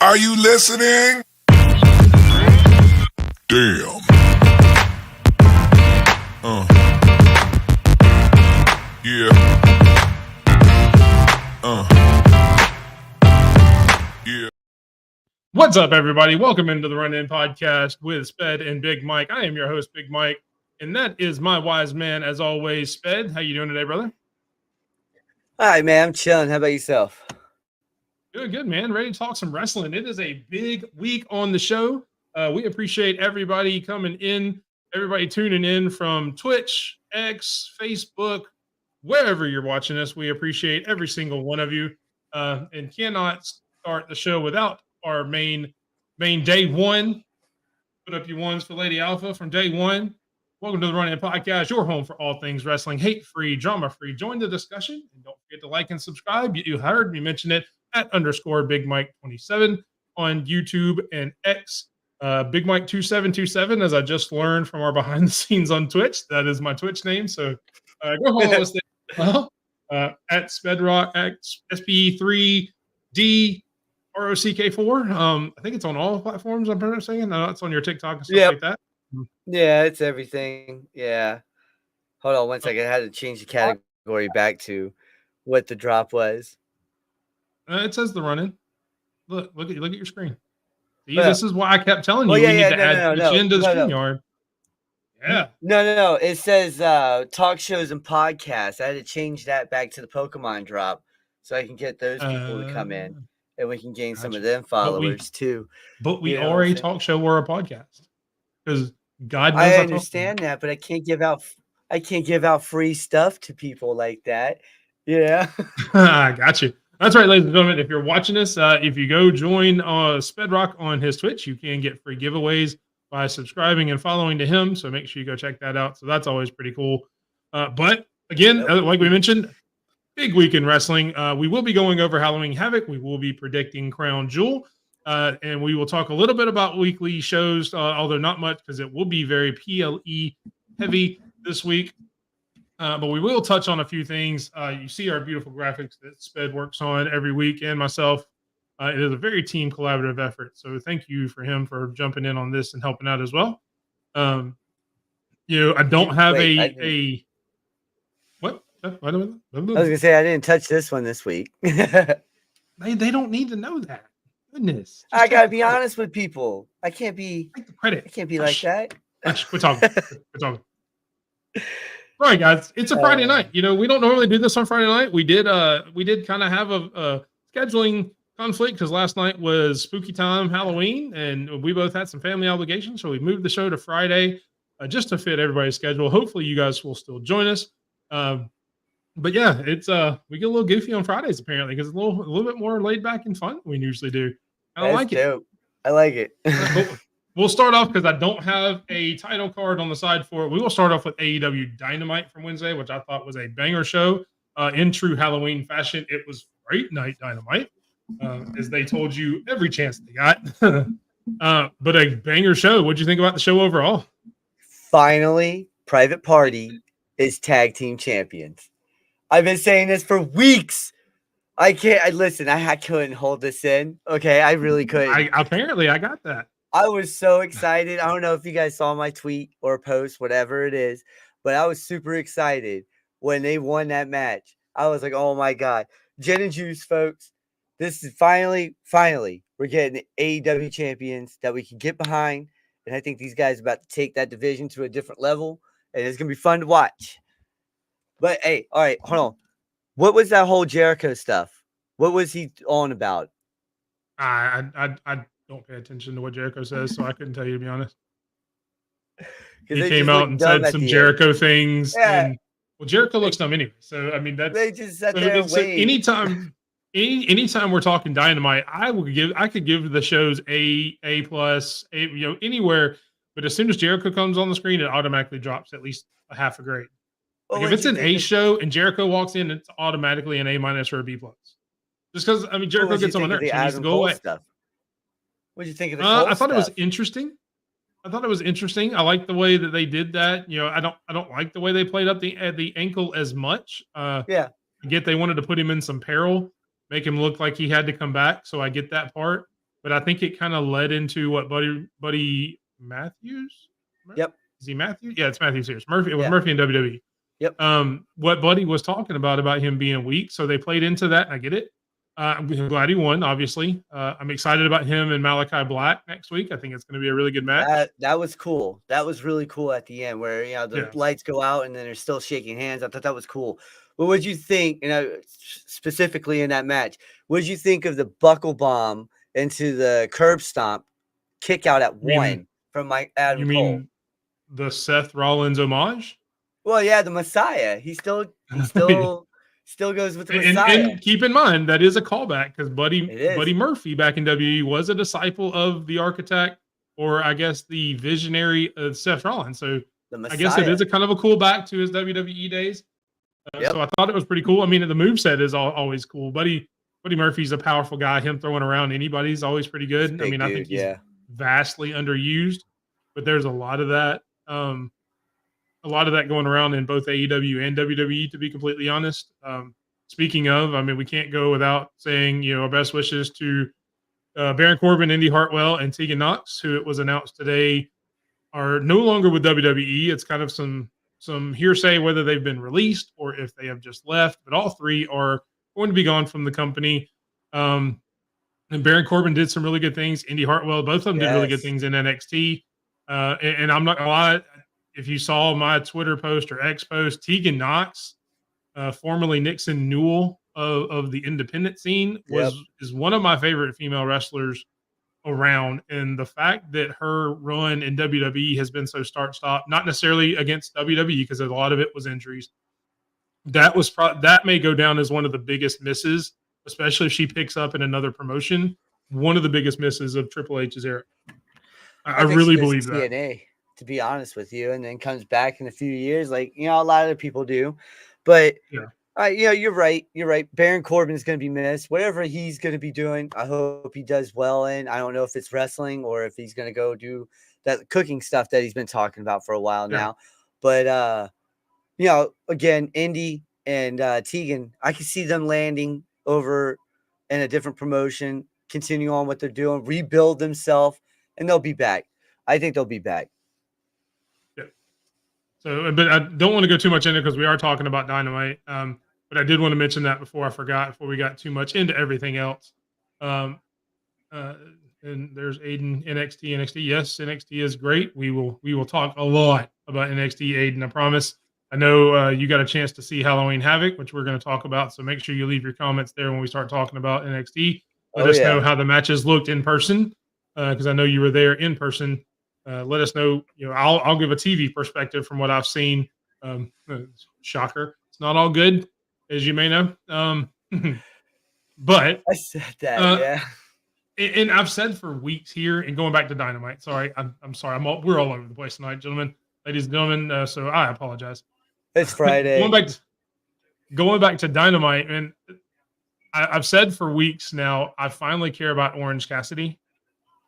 Are you listening? Damn. Yeah. Yeah. What's up, everybody? Welcome into the Run-In Podcast with Sped and Big Mike. I am your host, Big Mike, and that is my wise man, as always, Sped. How you doing today, brother? All right, man. I'm chilling. How about yourself? Doing good, man. Ready to talk some wrestling. It is a big week on the show. We appreciate everybody coming in, everybody tuning in from Twitch, X, Facebook, wherever you're watching us. We appreciate every single one of you, and cannot start the show without our main day one. Put up your ones for Lady Alpha from day one. Welcome to the Run-In Podcast, your home for all things wrestling, hate-free, drama-free. Join the discussion, and don't forget to like and subscribe. You heard me mention it at _Big Mike 27 on YouTube and X. Big Mike 2727, as I just learned from our behind the scenes on Twitch. That is my Twitch name. So go follow us there. At Spedrock X SPE3D ROCK4. I think it's on all platforms. I'm pretty saying. No, it's on your TikTok and stuff like that. Yeah, it's everything. Yeah. Hold on one second. I had to change the category back to what the drop was. It says the Run-In. Look at your screen. See, this is why I kept telling you we need to add Twitch into the StreamYard. Yeah. No. It says talk shows and podcasts. I had to change that back to the Pokemon drop so I can get those people to come in and we can gain some of them followers too. But we are a talk show or a podcast. Because God knows I understand that, but I can't give out free stuff to people like that. Yeah. I got you. That's right, ladies and gentlemen. If you're watching this, if you go join Spedrock on his Twitch, you can get free giveaways by subscribing and following to him. So make sure you go check that out. So that's always pretty cool. But again, like we mentioned, big week in wrestling. We will be going over Halloween Havoc. We will be predicting Crown Jewel. And we will talk a little bit about weekly shows, although not much because it will be very PLE heavy this week. But we will touch on a few things. You see our beautiful graphics that Sped works on every week, and myself. It is a very team collaborative effort. So thank you for him for jumping in on this and helping out as well. I don't have a what? I was gonna say I didn't touch this one this week. They don't need to know that. Goodness. I gotta be honest with people. I can't be credit. I can't be like that. Quit talking. All right, guys. It's a Friday night. We don't normally do this on Friday night. We did kind of have a scheduling conflict because last night was spooky time, Halloween, and we both had some family obligations, so we moved the show to Friday just to fit everybody's schedule. Hopefully, you guys will still join us. But yeah, it's we get a little goofy on Fridays apparently because it's a little bit more laid back and fun than we usually do. I like it. I like it. We'll start off because I don't have a title card on the side for it. We will start off with AEW Dynamite from Wednesday, which I thought was a banger show. In true Halloween fashion, it was Fright Night Dynamite, as they told you every chance they got. But a banger show. What'd you think about the show overall? Finally, Private Party is tag team champions. I've been saying this for weeks. I couldn't hold this in. Okay, I really couldn't. Apparently, I got that. I was so excited. I don't know if you guys saw my tweet or post, whatever it is, but I was super excited when they won that match. I was like, oh my God. Gin and juice, folks. This is finally, we're getting AEW champions that we can get behind. And I think these guys are about to take that division to a different level. And it's going to be fun to watch. But hey, all right, hold on. What was that whole Jericho stuff? What was he on about? I don't pay attention to what Jericho says, so I couldn't tell you, to be honest. He came out and said some Jericho things. Yeah. And, Jericho looks dumb anyway. So, I mean, they just sat there and waited. Anytime we're talking Dynamite, I could give the shows A+, anywhere. But as soon as Jericho comes on the screen, it automatically drops at least a half a grade. Like if it's an A show and Jericho walks in, it's automatically an A- or a B+. Just because, Jericho gets on my nerves. He needs to go away. What did you think of the I thought it was interesting. I like the way that they did that. I don't like the way they played up the ankle as much. I get they wanted to put him in some peril, make him look like he had to come back. So I get that part. but I think it kind of led into what Buddy Matthews. Yep. Is he Matthews? Yeah, it's Matthews here. It's Murphy. It was Yeah. Murphy in WWE. Yep. What Buddy was talking about him being weak, so they played into that. And I get it. I'm glad he won. Obviously, I'm excited about him and Malachi Black next week. I think it's going to be a really good match. That was cool. That was really cool at the end, where the Yeah. lights go out and then they're still shaking hands. I thought that was cool. But what did you think? Specifically in that match, what did you think of the buckle bomb into the curb stomp kick out at one from Adam You Cole? mean the Seth Rollins homage? Well, yeah, the Messiah. He still goes with the Messiah. And keep in mind that is a callback because Buddy Murphy back in WWE was a disciple of the architect, or I guess the visionary of Seth Rollins. So I guess it is a kind of a cool back to his WWE days. So I thought it was pretty cool. I mean, the moveset is always cool. Buddy Murphy's a powerful guy. Him throwing around anybody's always pretty good. I mean, I think he's vastly underused, but there's a lot of that. A lot of that going around in both AEW and WWE, to be completely honest. Speaking of, I mean, we can't go without saying, our best wishes to Baron Corbin, Indy Hartwell, and Tegan Knox, who it was announced today are no longer with WWE. It's kind of some hearsay whether they've been released or if they have just left, but all three are going to be gone from the company. And Baron Corbin did some really good things. Indy Hartwell, both of them did really good things in NXT. And I'm not going to lie, if you saw my Twitter post or X post, Tegan Knox, formerly Nixon Newell of the independent scene, is one of my favorite female wrestlers around. And the fact that her run in WWE has been so start-stop, not necessarily against WWE because a lot of it was injuries, that may go down as one of the biggest misses, especially if she picks up in another promotion. One of the biggest misses of Triple H's era. I really believe that. TNA, to be honest with you, and then comes back in a few years, like a lot of people do. But you're right. You're right. Baron Corbin is going to be missed. Whatever he's going to be doing, I hope he does well. And I don't know if it's wrestling or if he's going to go do that cooking stuff that he's been talking about for a while now. But again, Indy and Tegan, I can see them landing over in a different promotion, continue on what they're doing, rebuild themselves, and they'll be back. I think they'll be back. So, but I don't want to go too much into it because we are talking about Dynamite. But I did want to mention that before I forgot, before we got too much into everything else. And there's Aiden, NXT. Yes, NXT is great. We will talk a lot about NXT, Aiden, I promise. I know you got a chance to see Halloween Havoc, which we're going to talk about. So make sure you leave your comments there when we start talking about NXT. Let us know how the matches looked in person, because I know you were there in person. Let us know. I'll give a TV perspective from what I've seen. Shocker, it's not all good, as you may know. But I said that, and I've said for weeks here, and going back to Dynamite. Sorry, I'm sorry. We're all over the place tonight, ladies and gentlemen. So I apologize. It's Friday. Going back to Dynamite, and I've said for weeks now, I finally care about Orange Cassidy.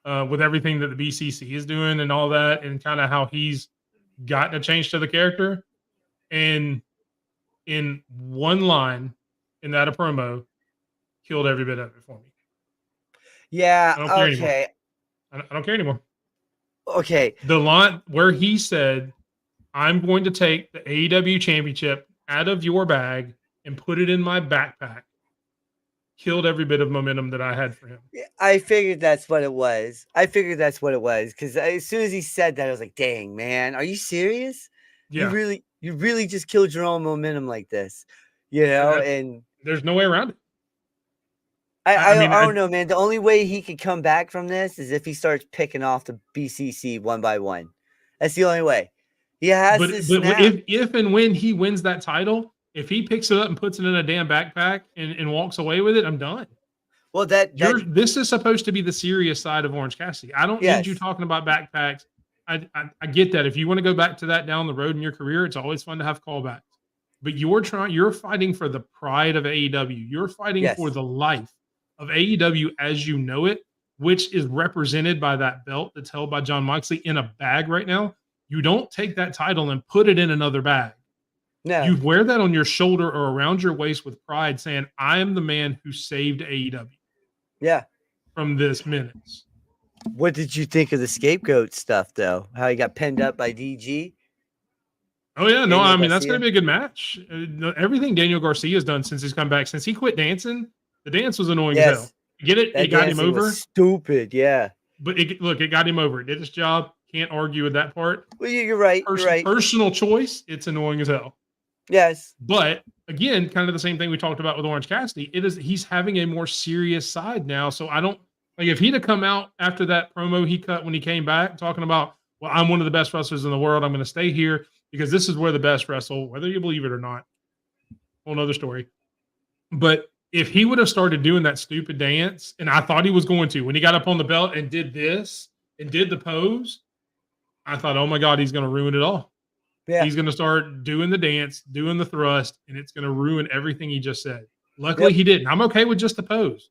With everything that the BCC is doing and all that, and kind of how he's gotten a change to the character. And in one line in that promo, killed every bit of it for me. Yeah, I don't care anymore. Okay. The line where he said, I'm going to take the AEW championship out of your bag and put it in my backpack, killed every bit of momentum that I had for him. I figured that's what it was. Because as soon as he said that, I was like, dang, man, are you serious? Yeah. You really just killed your own momentum like this, and there's no way around it. I don't know, man. The only way he could come back from this is if he starts picking off the BCC one by one. That's the only way. He has to snap. If and when he wins that title, if he picks it up and puts it in a damn backpack and walks away with it, I'm done. Well, this is supposed to be the serious side of Orange Cassidy. I don't need you talking about backpacks. I get that. If you want to go back to that down the road in your career, it's always fun to have callbacks. But you're fighting for the pride of AEW. You're fighting for the life of AEW as you know it, which is represented by that belt that's held by Jon Moxley in a bag right now. You don't take that title and put it in another bag. No. You wear that on your shoulder or around your waist with pride, saying, I am the man who saved AEW. Yeah. from this minutes. What did you think of the scapegoat stuff, though? How he got pinned up by DG? Oh yeah, no, Daniel I mean that's Garcia? going to be a good match. Everything Daniel Garcia has done since he's come back, since he quit dancing, the dance was annoying as hell. Yes, Get it? that It got him dancing was over, stupid. Yeah. but it got him over. It did its job. Can't argue with that part. Well, you're right. You're right. Personal choice. It's annoying as hell. Yes. But again, kind of the same thing we talked about with Orange Cassidy. He's having a more serious side now. So I don't like if he'd have come out after that promo he cut when he came back talking about, well, I'm one of the best wrestlers in the world. I'm going to stay here because this is where the best wrestle, whether you believe it or not. Whole nother story. But if he would have started doing that stupid dance, and I thought he was going to, when he got up on the belt and did this and did the pose, I thought, oh my God, he's going to ruin it all. Yeah. He's going to start doing the dance, doing the thrust, and it's going to ruin everything he just said. Luckily, he didn't. I'm okay with just the pose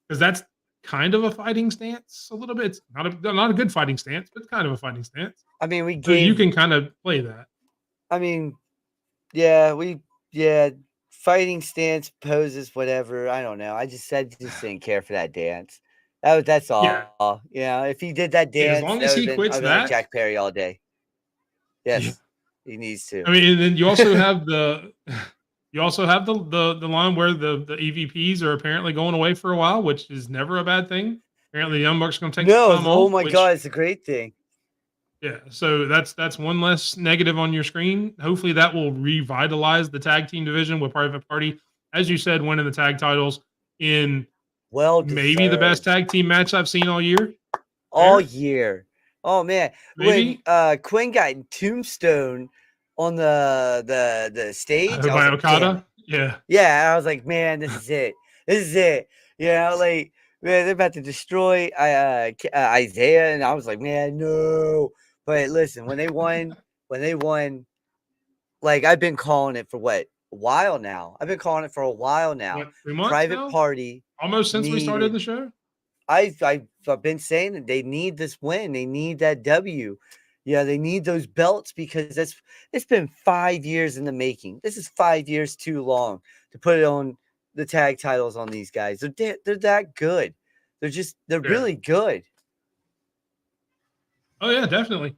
because that's kind of a fighting stance a little bit. It's not a good fighting stance, but it's kind of a fighting stance. I mean, So you can kind of play that. I mean, fighting stance, poses, whatever. I don't know. I just didn't care for that dance. That's all. Yeah. Yeah. If he did that dance, As long as he quits I'd be that, like Jack Perry all day. Yes, Yeah. he needs to. I mean, and then you also have the line where the EVPs are apparently going away for a while, which is never a bad thing. Apparently, the Young Bucks are going to take some time Oh off, my God, it's a great thing. Yeah, so that's one less negative on your screen. Hopefully, that will revitalize the tag team division with Private Party, as you said, winning the tag titles in maybe the best tag team match I've seen all year. All year. Oh man, Maybe. when Quinn got Tombstone on the stage, By Okada. Yeah, I was like, man, this is it. This is it. You know, like, man, they're about to destroy Isaiah, and I was like, man, no. But listen, when they won, like I've been calling it for a while now. I've been calling it for a while now. What, 3 months Private now? Party. Almost since we started the show. I've been saying that they need this win. They need that W. Yeah, they need those belts because it's been 5 years in the making. This is 5 years too long to put it on the tag titles on these guys. They're that good. They're really good. Oh yeah, definitely.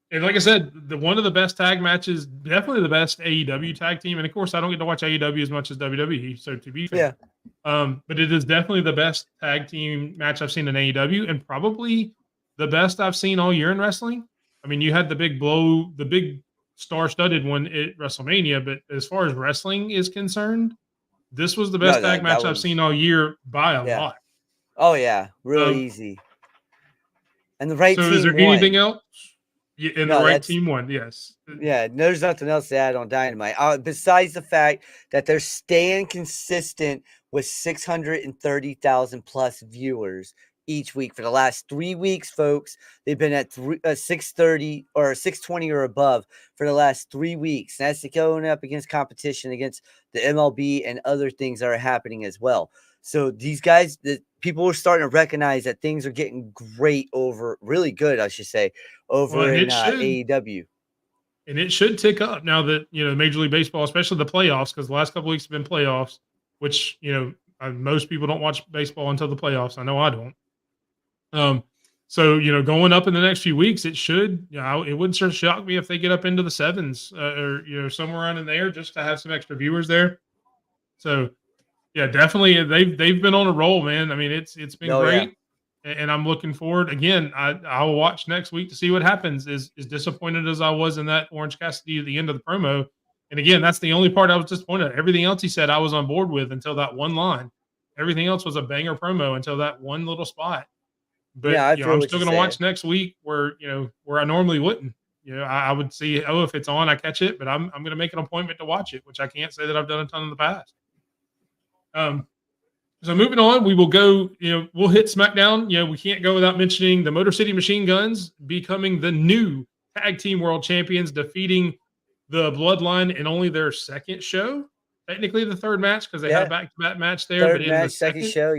And like I said, one of the best tag matches, definitely the best AEW tag team. And of course, I don't get to watch AEW as much as WWE. So to be fair, but it is definitely the best tag team match I've seen in AEW, and probably the best I've seen all year in wrestling. I mean, you had the big star-studded one at WrestleMania, but as far as wrestling is concerned, this was the best tag match I've seen all year by a lot. Oh yeah, really easy. And the right team. So is there anything else? Yeah, and the right team won, yes. Yeah, there's nothing else to add on Dynamite. Besides the fact that they're staying consistent with 630,000 plus viewers each week for the last 3 weeks, folks. They've been at 630 or 620 or above for the last 3 weeks. And that's going up against competition against the MLB and other things that are happening as well. So these guys, people are starting to recognize that things are getting really good, I should say, over in AEW. And it should tick up now that, Major League Baseball, especially the playoffs, because the last couple of weeks have been playoffs, which, most people don't watch baseball until the playoffs. I know I don't. So, going up in the next few weeks, it should, it wouldn't sort of shock me if they get up into the sevens or, somewhere around in there just to have some extra viewers there. So, yeah, definitely. They've been on a roll, man. I mean, it's been great. Yeah. And I'm looking forward. Again, I will watch next week to see what happens. As disappointed as I was in that Orange Cassidy at the end of the promo. And again, that's the only part I was disappointed at. Everything else he said I was on board with until that one line. Everything else was a banger promo until that one little spot. But I'm still going to watch next week where I normally wouldn't. I would see, if it's on, I catch it, but I'm going to make an appointment to watch it, which I can't say that I've done a ton in the past. So moving on, we will go, we'll hit SmackDown. We can't go without mentioning the Motor City Machine Guns becoming the new tag team world champions, defeating the Bloodline in only their second show. Technically the third match, because they had a back-to-back match there. Third match, second show,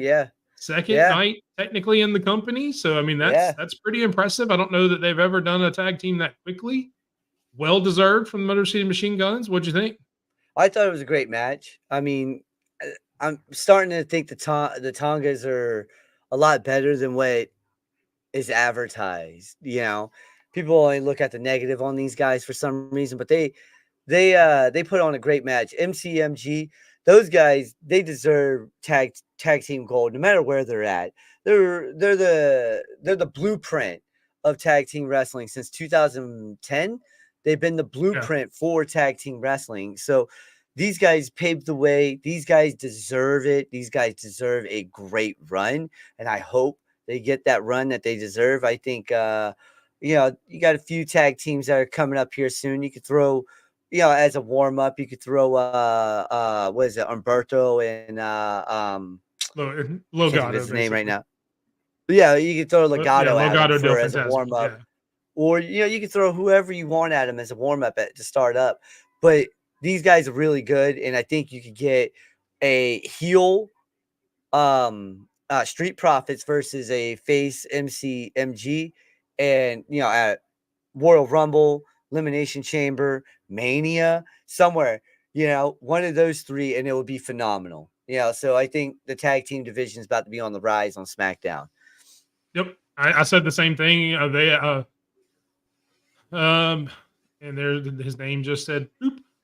second night technically in the company. So, I mean, that's pretty impressive. I don't know that they've ever done a tag team that quickly. Well-deserved from the Motor City Machine Guns. What'd you think? I thought it was a great match. I mean, I'm starting to think the Tongas are a lot better than what is advertised. People only look at the negative on these guys for some reason, but they put on a great match. MCMG, those guys, they deserve tag team gold no matter where they're at. They're the blueprint of tag team wrestling since 2010. They've been the blueprint for tag team wrestling. So these guys paved the way. These guys deserve it. These guys deserve a great run, and I hope they get that run that they deserve. I think you got a few tag teams that are coming up here soon. You could throw, as a warm up, you could throw what is it, Umberto and Legado, his name right now. But yeah, you could throw Legado at him as a warm up, or you could throw whoever you want at him as a warm up to start up. But these guys are really good, and I think you could get a heel Street Profits versus a face MCMG, and at Royal Rumble, Elimination Chamber, Mania, somewhere, one of those three, and it would be phenomenal. So I think the tag team division is about to be on the rise on SmackDown. Yep, I said the same thing. And his name just said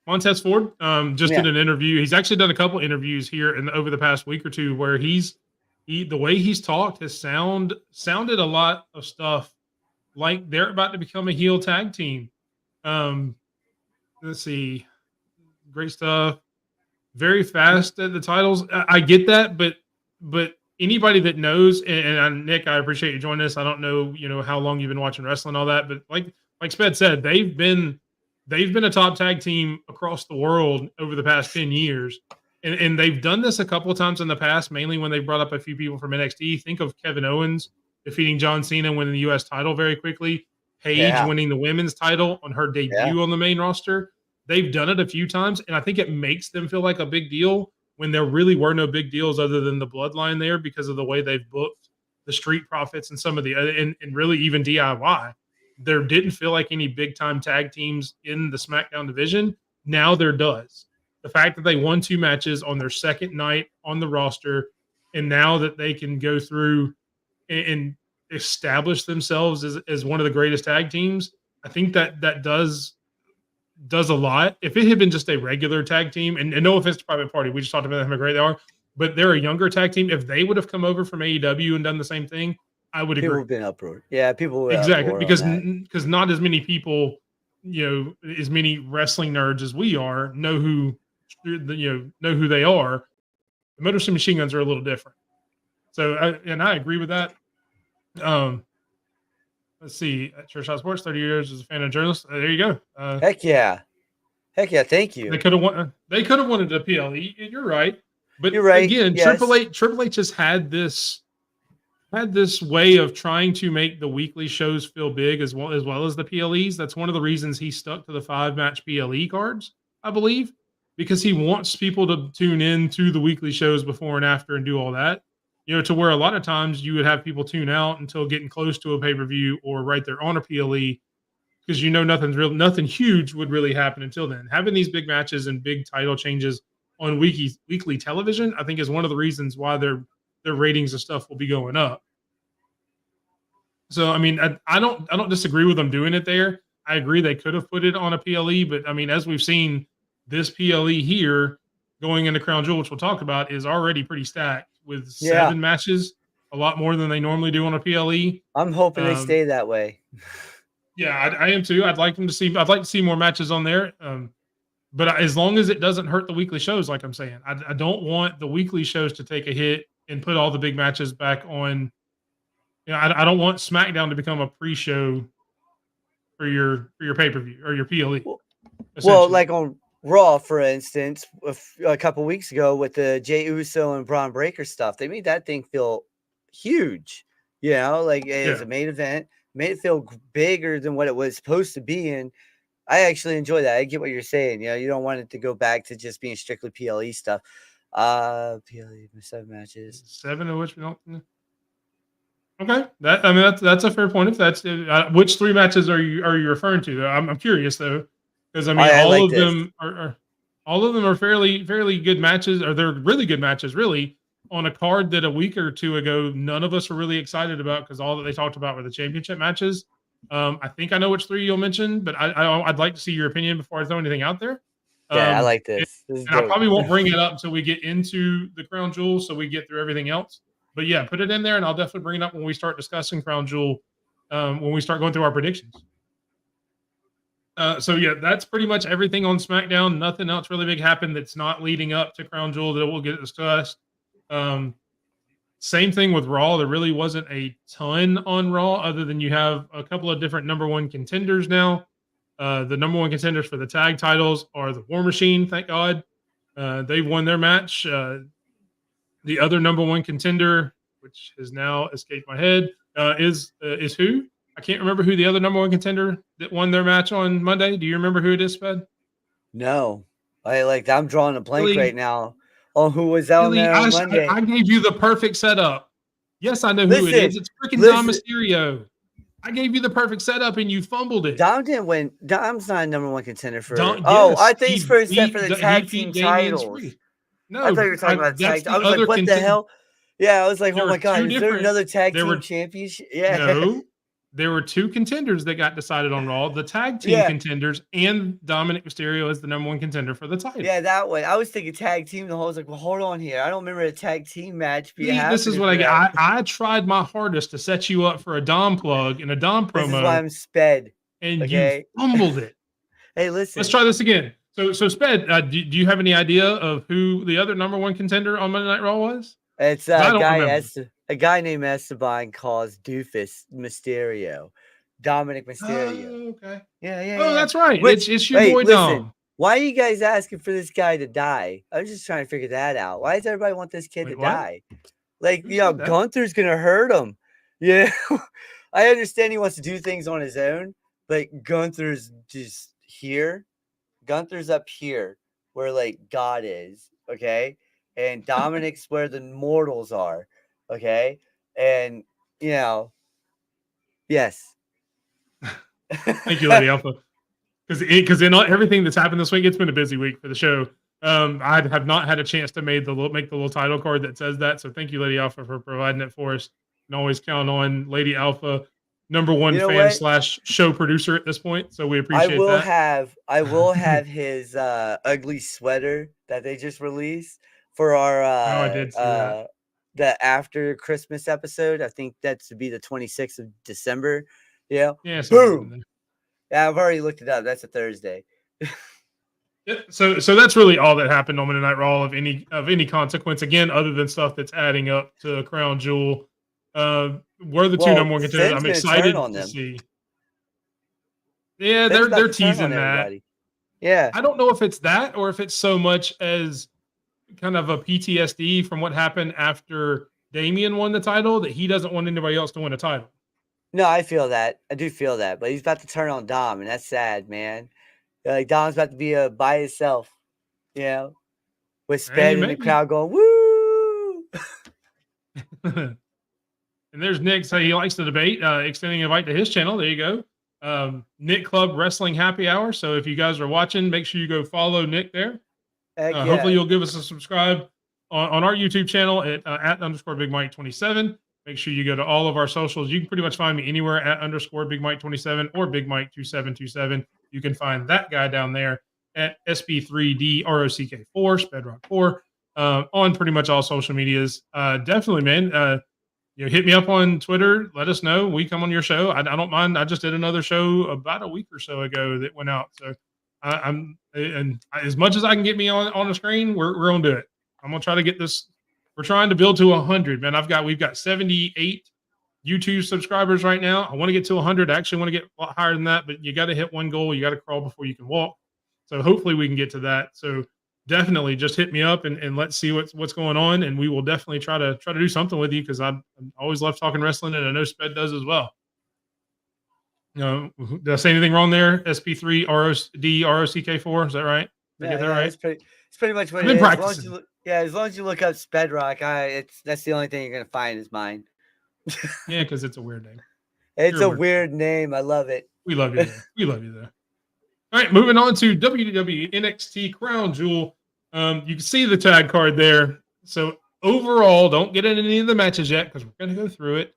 Montez Ford. Did an interview. He's actually done a couple interviews here over the past week or two where the way he's talked has sounded a lot of stuff like they're about to become a heel tag team. Let's see, great stuff. Very fast at the titles. I get that, but anybody that knows, and Nick, I appreciate you joining us. I don't know, how long you've been watching wrestling and all that, but like Sped said, they've been a top tag team across the world over the past 10 years. And they've done this a couple of times in the past, mainly when they brought up a few people from NXT. Think of Kevin Owens defeating John Cena and winning the U.S. title very quickly. Paige winning the women's title on her debut on the main roster. They've done it a few times, and I think it makes them feel like a big deal when there really were no big deals other than the bloodline there because of the way they've booked the Street Profits and some of the other, and really even DIY. There didn't feel like any big-time tag teams in the SmackDown division. Now there does. The fact that they won 2 matches on their second night on the roster, and now that they can go through and establish themselves as one of the greatest tag teams, I think that does a lot. If it had been just a regular tag team, and no offense to Private Party, we just talked about how great they are, but they're a younger tag team. If they would have come over from AEW and done the same thing, I would agree. People have been uproar. Yeah, people would exactly because not as many people, as many wrestling nerds as we are know who they are. The Motor City Machine Guns are a little different. So, I agree with that. Let's see. At Church House Sports, 30 years as a fan and journalist. There you go. Heck yeah. Thank you. They could have won. They could have wanted a PLE. You're right. But you're right. Again, yes. Triple H has had this way of trying to make the weekly shows feel big as well as the PLEs. That's one of the reasons he stuck to the 5-match PLE cards, I believe, because he wants people to tune in to the weekly shows before and after and do all that. To where a lot of times you would have people tune out until getting close to a pay-per-view or right there on a PLE because nothing huge would really happen until then. Having these big matches and big title changes on weekly television, I think, is one of the reasons why their ratings and stuff will be going up. So, I mean, I don't disagree with them doing it there. I agree they could have put it on a PLE, but I mean, as we've seen, this PLE here going into Crown Jewel, which we'll talk about, is already pretty stacked with 7 matches, a lot more than they normally do on a PLE. I'm hoping they stay that way. Yeah, I am too. I'd like to see more matches on there. But as long as it doesn't hurt the weekly shows, like I'm saying, I don't want the weekly shows to take a hit and put all the big matches back on. I don't want SmackDown to become a pre-show for your pay-per-view or your PLE. Well, like on Raw, for instance, a couple weeks ago with the Jey Uso and Braun Breaker stuff, they made that thing feel huge. As a main event, made it feel bigger than what it was supposed to be. And I actually enjoy that. I get what you're saying. You don't want it to go back to just being strictly PLE stuff. PLE 7 matches, 7 of which we don't. Okay, that's a fair point. If that's which 3 matches are you referring to? I'm curious though. Because all of them are fairly good matches, or they're really good matches, really. on a card that a week or two ago none of us were really excited about because all that they talked about were the championship matches. I think I know which 3 you'll mention, but I'd like to see your opinion before I throw anything out there. Yeah, I Um, like this. This is and I dope. probably won't bring it up until we get into the Crown Jewel, so we get through everything else. But yeah, put it in there, and I'll definitely bring it up when we start discussing Crown Jewel, when we start going through our predictions. So yeah, that's pretty much everything on SmackDown. Nothing else really big happened that's not leading up to Crown Jewel that we'll get discussed. Same thing with Raw. There really wasn't a ton on Raw other than you have a couple of different number one contenders now. The number one contenders for the tag titles are the War Machine, thank God. They've won their match. The other number one contender, which has now escaped my head, is who? I can't remember who the other number one contender that won their match on Monday. Do you remember who it is, Sped? No, I'm drawing a blank Really? right now on who was on Really, there on Monday. I gave you the perfect setup. Yes, I know who it is. It's freaking Dom Mysterio. I gave you the perfect setup and you fumbled it. Dom didn't win. Dom's not a number one contender for. Yes, I think he's for set for the tag team titles. No, I thought you were talking about the tag. I was like, what the hell? Yeah, I was like, oh my god, is there another tag team championship? Yeah. No, there were 2 contenders that got decided on Raw. The tag team contenders and Dominic Mysterio is the number one contender for the title. Yeah, that way. I was thinking tag team the whole. I was like, well, hold on here. I don't remember a tag team match being happening. This is what I tried my hardest to set you up for a Dom plug and a Dom promo. This is why I'm sped. And you fumbled it. Hey, listen. Let's try this again. So Sped, do you have any idea of who the other number one contender on Monday Night Raw was? It's a guy named Esteban calls Doofus Mysterio. Dominic Mysterio. Oh, okay. Yeah. Oh, that's right. It's your boy Dom. Why are you guys asking for this guy to die? I was just trying to figure that out. Why does everybody want this kid to die? Like, Gunther's gonna hurt him. Yeah. I understand he wants to do things on his own, but Gunther's just here. Gunther's up here where like God is, okay? And Dominic's where the mortals are, okay? And yes. Thank you, Lady Alpha. Because in everything that's happened this week, it's been a busy week for the show. I have not had a chance to make the little title card that says that. So thank you, Lady Alpha, for providing it for us. And always count on Lady Alpha, number one fan / show producer at this point. So we appreciate that. I will have his ugly sweater that they just released for our I did see that. The after Christmas episode. I think that's to be the 26th of December. Yeah. Yeah. Boom. Yeah, I've already looked it up. That's a Thursday. Yeah, so that's really all that happened on Monday Night Raw of any consequence. Again, other than stuff that's adding up to Crown Jewel. Were the 2 number one contenders. I'm excited to see. Yeah, they're teasing that. Everybody. Yeah. I don't know if it's that or if it's so much as kind of a PTSD from what happened after Damian won the title that he doesn't want anybody else to win a title. No, I feel that. I do feel that. But he's about to turn on Dom, and that's sad, man. Like Dom's about to be by himself, with Sped in the crowd going, woo! And there's Nick. So he likes to debate, extending an invite to his channel. There you go. Nick Club Wrestling Happy Hour. So if you guys are watching, make sure you go follow Nick there. Hopefully you'll give us a subscribe on our YouTube channel at @_Big Mike 27. Make sure you go to all of our socials. You can pretty much find me anywhere at @Big Mike 27 or Big Mike 2727. You can find that guy down there at SB3DROCK4, Spedrock4, on pretty much all social medias. Definitely, man. Hit me up on Twitter. Let us know. We come on your show. I don't mind. I just did another show about a week or so ago that went out. So and as much as I can get me on the screen, we're gonna do it. I'm gonna try to get this. We're trying to build to 100, man. We've got 78 YouTube subscribers right now. I want to get to 100. I actually want to get a lot higher than that, but you got to hit one goal. You got to crawl before you can walk. So hopefully we can get to that. So definitely just hit me up and let's see what's going on. And we will definitely try to do something with you because I always love talking wrestling, and I know Sped does as well. Did I say anything wrong there? SP3 ROCK4. Is that right? Did I get that right? It's pretty much what it is. As long as you look up Spedrock, that's the only thing you're gonna find is mine. Yeah, because it's a weird name. It's a weird name. I love it. We love you there. We love you there. All right, moving on to WWE NXT Crown Jewel. You can see the tag card there. So overall, don't get into any of the matches yet because we're going to go through it.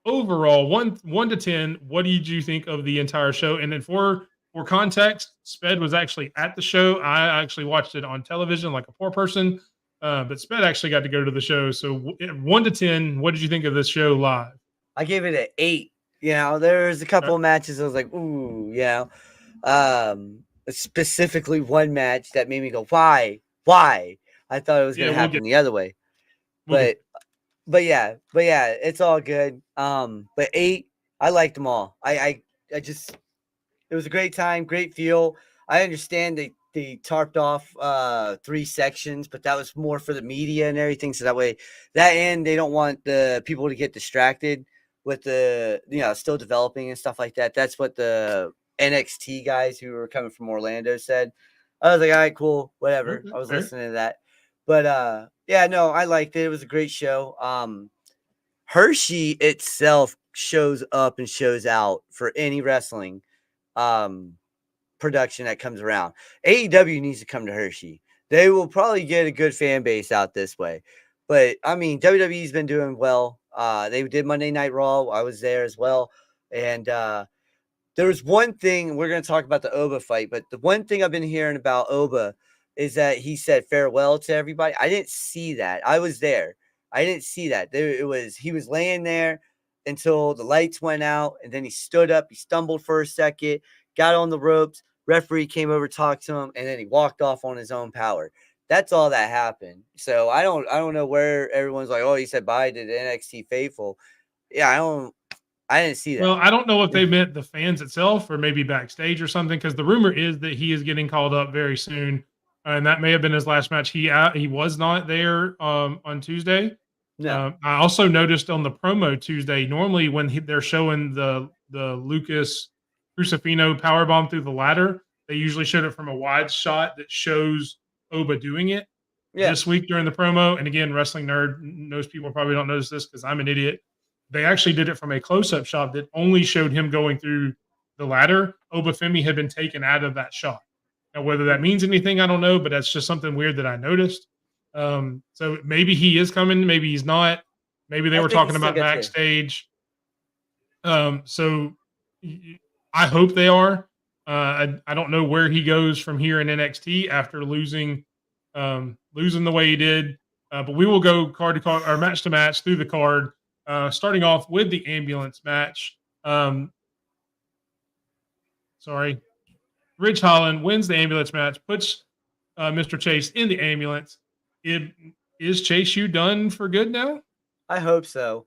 Overall, one to 10, what did you think of the entire show? And then for context, Sped was actually at the show. I actually watched it on television like a poor person, but Sped actually got to go to the show. So 1 to 10, what did you think of this show live? I gave it an 8. You know, there's a couple of matches I was like, ooh, you know. Specifically one match that made me go, why? I thought it was gonna happen the other way. But yeah, it's all good. But 8, I liked them all. I just, it was a great time, great feel. I understand they tarped off 3 sections, but that was more for the media and everything. So that way, that end, they don't want the people to get distracted with the, you know, still developing and stuff like that. That's what the NXT guys who were coming from Orlando said. I was like, all right, cool, whatever. I was listening to that. But yeah, no, I liked it. It was a great show. Hershey itself shows up and shows out for any wrestling production that comes around. AEW needs to come to Hershey. They will probably get a good fan base out this way. But I mean, WWE's been doing well. They did Monday Night Raw. I was there as well. And there was one thing, we're going to talk about the Oba fight, but the one thing I've been hearing about Oba is that he said farewell to everybody. I didn't see that. I was there. I didn't see that. He was laying there until the lights went out, and then he stood up. He stumbled for a second, got on the ropes. Referee came over, talked to him, and then he walked off on his own power. That's all that happened. So I don't know where everyone's like, oh, he said bye to the NXT faithful. Yeah, I didn't see that. Well, I don't know if they meant the fans itself or maybe backstage or something, because the rumor is that he is getting called up very soon, and that may have been his last match. He was not there on Tuesday. No. I also noticed on the promo Tuesday, normally when they're showing the Lucas Crucifino powerbomb through the ladder, they usually showed it from a wide shot that shows Oba doing it. Yeah. This week during the promo, and again, wrestling nerd, most people probably don't notice this because I'm an idiot. They actually did it from a close-up shot that only showed him going through the ladder. Obafemi had been taken out of that shot. Now, whether that means anything, I don't know, but that's just something weird that I noticed. So maybe he is coming, maybe he's not. Maybe they were talking about backstage. So I hope they are. I don't know where he goes from here in NXT after losing the way he did. But we will go card to card or match to match through the card. Starting off with the ambulance match. Ridge Holland wins the ambulance match, puts Mr. Chase in the ambulance. Is Chase U done for good now? I hope so.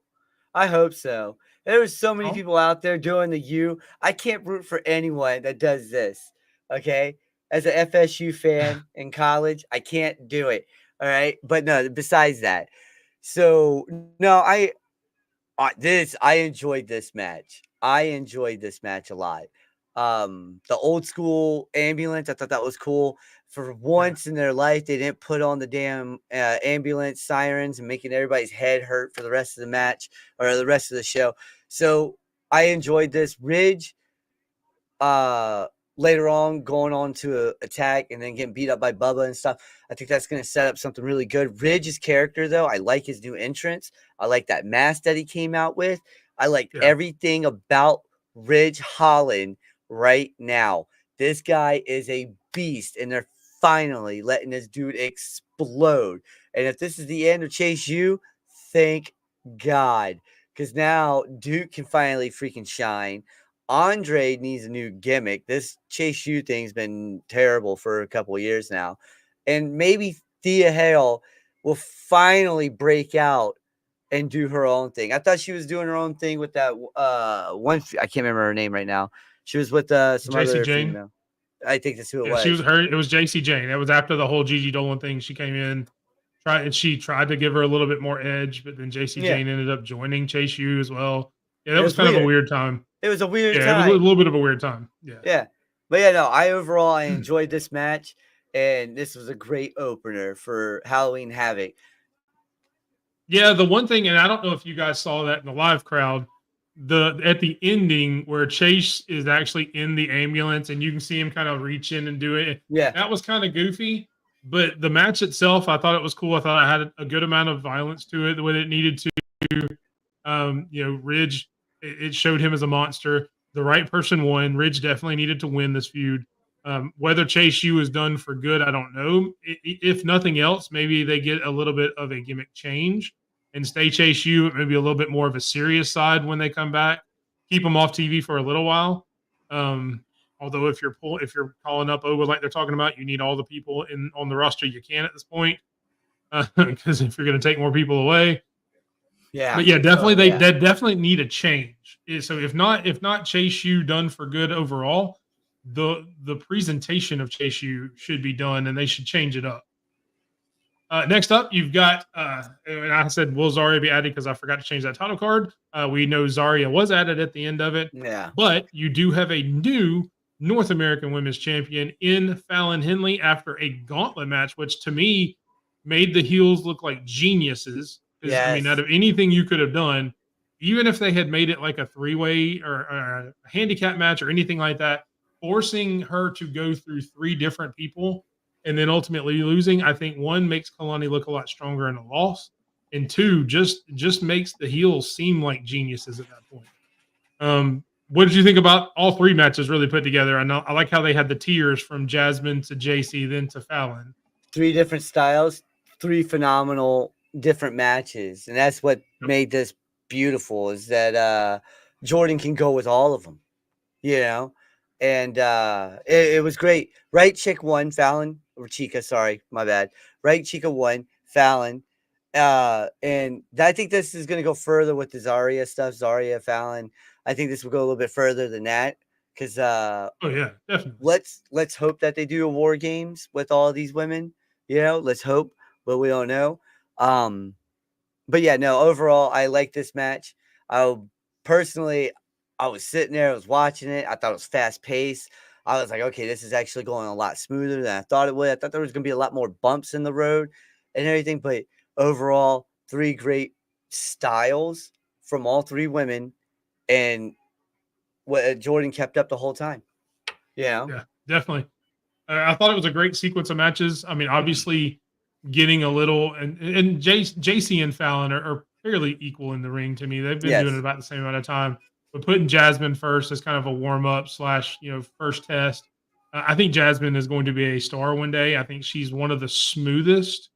There's so many people out there doing the U. I can't root for anyone that does this. Okay. As an FSU fan in college, I can't do it. All right. But no, besides that. So no, I enjoyed this match. I enjoyed this match a lot. The old school ambulance, I thought that was cool. For once in their life, they didn't put on the damn ambulance sirens and making everybody's head hurt for the rest of the match or the rest of the show. So I enjoyed this. Ridge, later on going on to attack and then getting beat up by Bubba and stuff. I think that's going to set up something really good. Ridge's character, though, I like his new entrance. I like that mask that he came out with. I like everything about Ridge Holland right now. This guy is a beast, and they're finally letting this dude explode. And if this is the end of Chase U, thank God. Because now Duke can finally freaking shine. Andre needs a new gimmick. This Chase U thing's been terrible for a couple of years now. And maybe Thea Hale will finally break out and do her own thing. I thought she was doing her own thing with that one. I can't remember her name right now. She was with some other female. I think that's who it was. It was JC Jane. That was after the whole Gigi Dolan thing. She came in, she tried to give her a little bit more edge, but then JC Jane ended up joining Chase U as well. Yeah, that was kind of a weird time. It was a weird time. Yeah, it was a little bit of a weird time. Yeah. But yeah, no, I enjoyed this match, and this was a great opener for Halloween Havoc. Yeah, the one thing, and I don't know if you guys saw that in the live crowd, at the ending where Chase is actually in the ambulance and you can see him kind of reach in and do it. Yeah. That was kind of goofy. But the match itself, I thought it was cool. I thought it had a good amount of violence to it when it needed to. Ridge, it showed him as a monster. The right person won. Ridge definitely needed to win this feud. Whether Chase U is done for good, I don't know. If nothing else, maybe they get a little bit of a gimmick change and stay Chase U, maybe a little bit more of a serious side when they come back. Keep them off TV for a little while. Although if you're calling up Oga like they're talking about, you need all the people on the roster you can at this point. Because if you're going to take more people away, but yeah, definitely they definitely need a change. So if not Chase U done for good overall, the presentation of Chase U should be done, and they should change it up. Next up, you've got, and I said, will Zarya be added because I forgot to change that title card. We know Zarya was added at the end of it. Yeah. But you do have a new North American Women's Champion in Fallon Henley after a gauntlet match, which to me made the heels look like geniuses. Yes. I mean, out of anything you could have done, even if they had made it like a three-way or a handicap match or anything like that, forcing her to go through three different people and then ultimately losing, I think one makes Kalani look a lot stronger in a loss, and two just makes the heels seem like geniuses at that point. What did you think about all three matches really put together? I like how they had the tiers from Jasmine to JC, then to Fallon. Three different styles, three phenomenal different matches, and that's what made this beautiful. Is that Jordan can go with all of them, and it was great. Right chick won, Fallon or Chica. Sorry, my bad. Right Chica won, Fallon. And I think this is going to go further with the Zarya stuff. Zarya, Fallon. I think this will go a little bit further than that because oh yeah, definitely. Let's hope that they do a War Games with all these women. Let's hope, but we don't know. But yeah, no. Overall, I like this match. Personally, I was sitting there, I was watching it. I thought it was fast paced. I was like, okay, this is actually going a lot smoother than I thought it would. I thought there was going to be a lot more bumps in the road and everything, but overall, three great styles from all three women, and what Jordan kept up the whole time. Yeah, definitely. I thought it was a great sequence of matches. I mean, obviously, getting a little and JC and Fallon are fairly equal in the ring to me. They've been doing it about the same amount of time. But putting Jasmine first as kind of a warm up / first test. I think Jasmine is going to be a star one day. I think she's one of the smoothest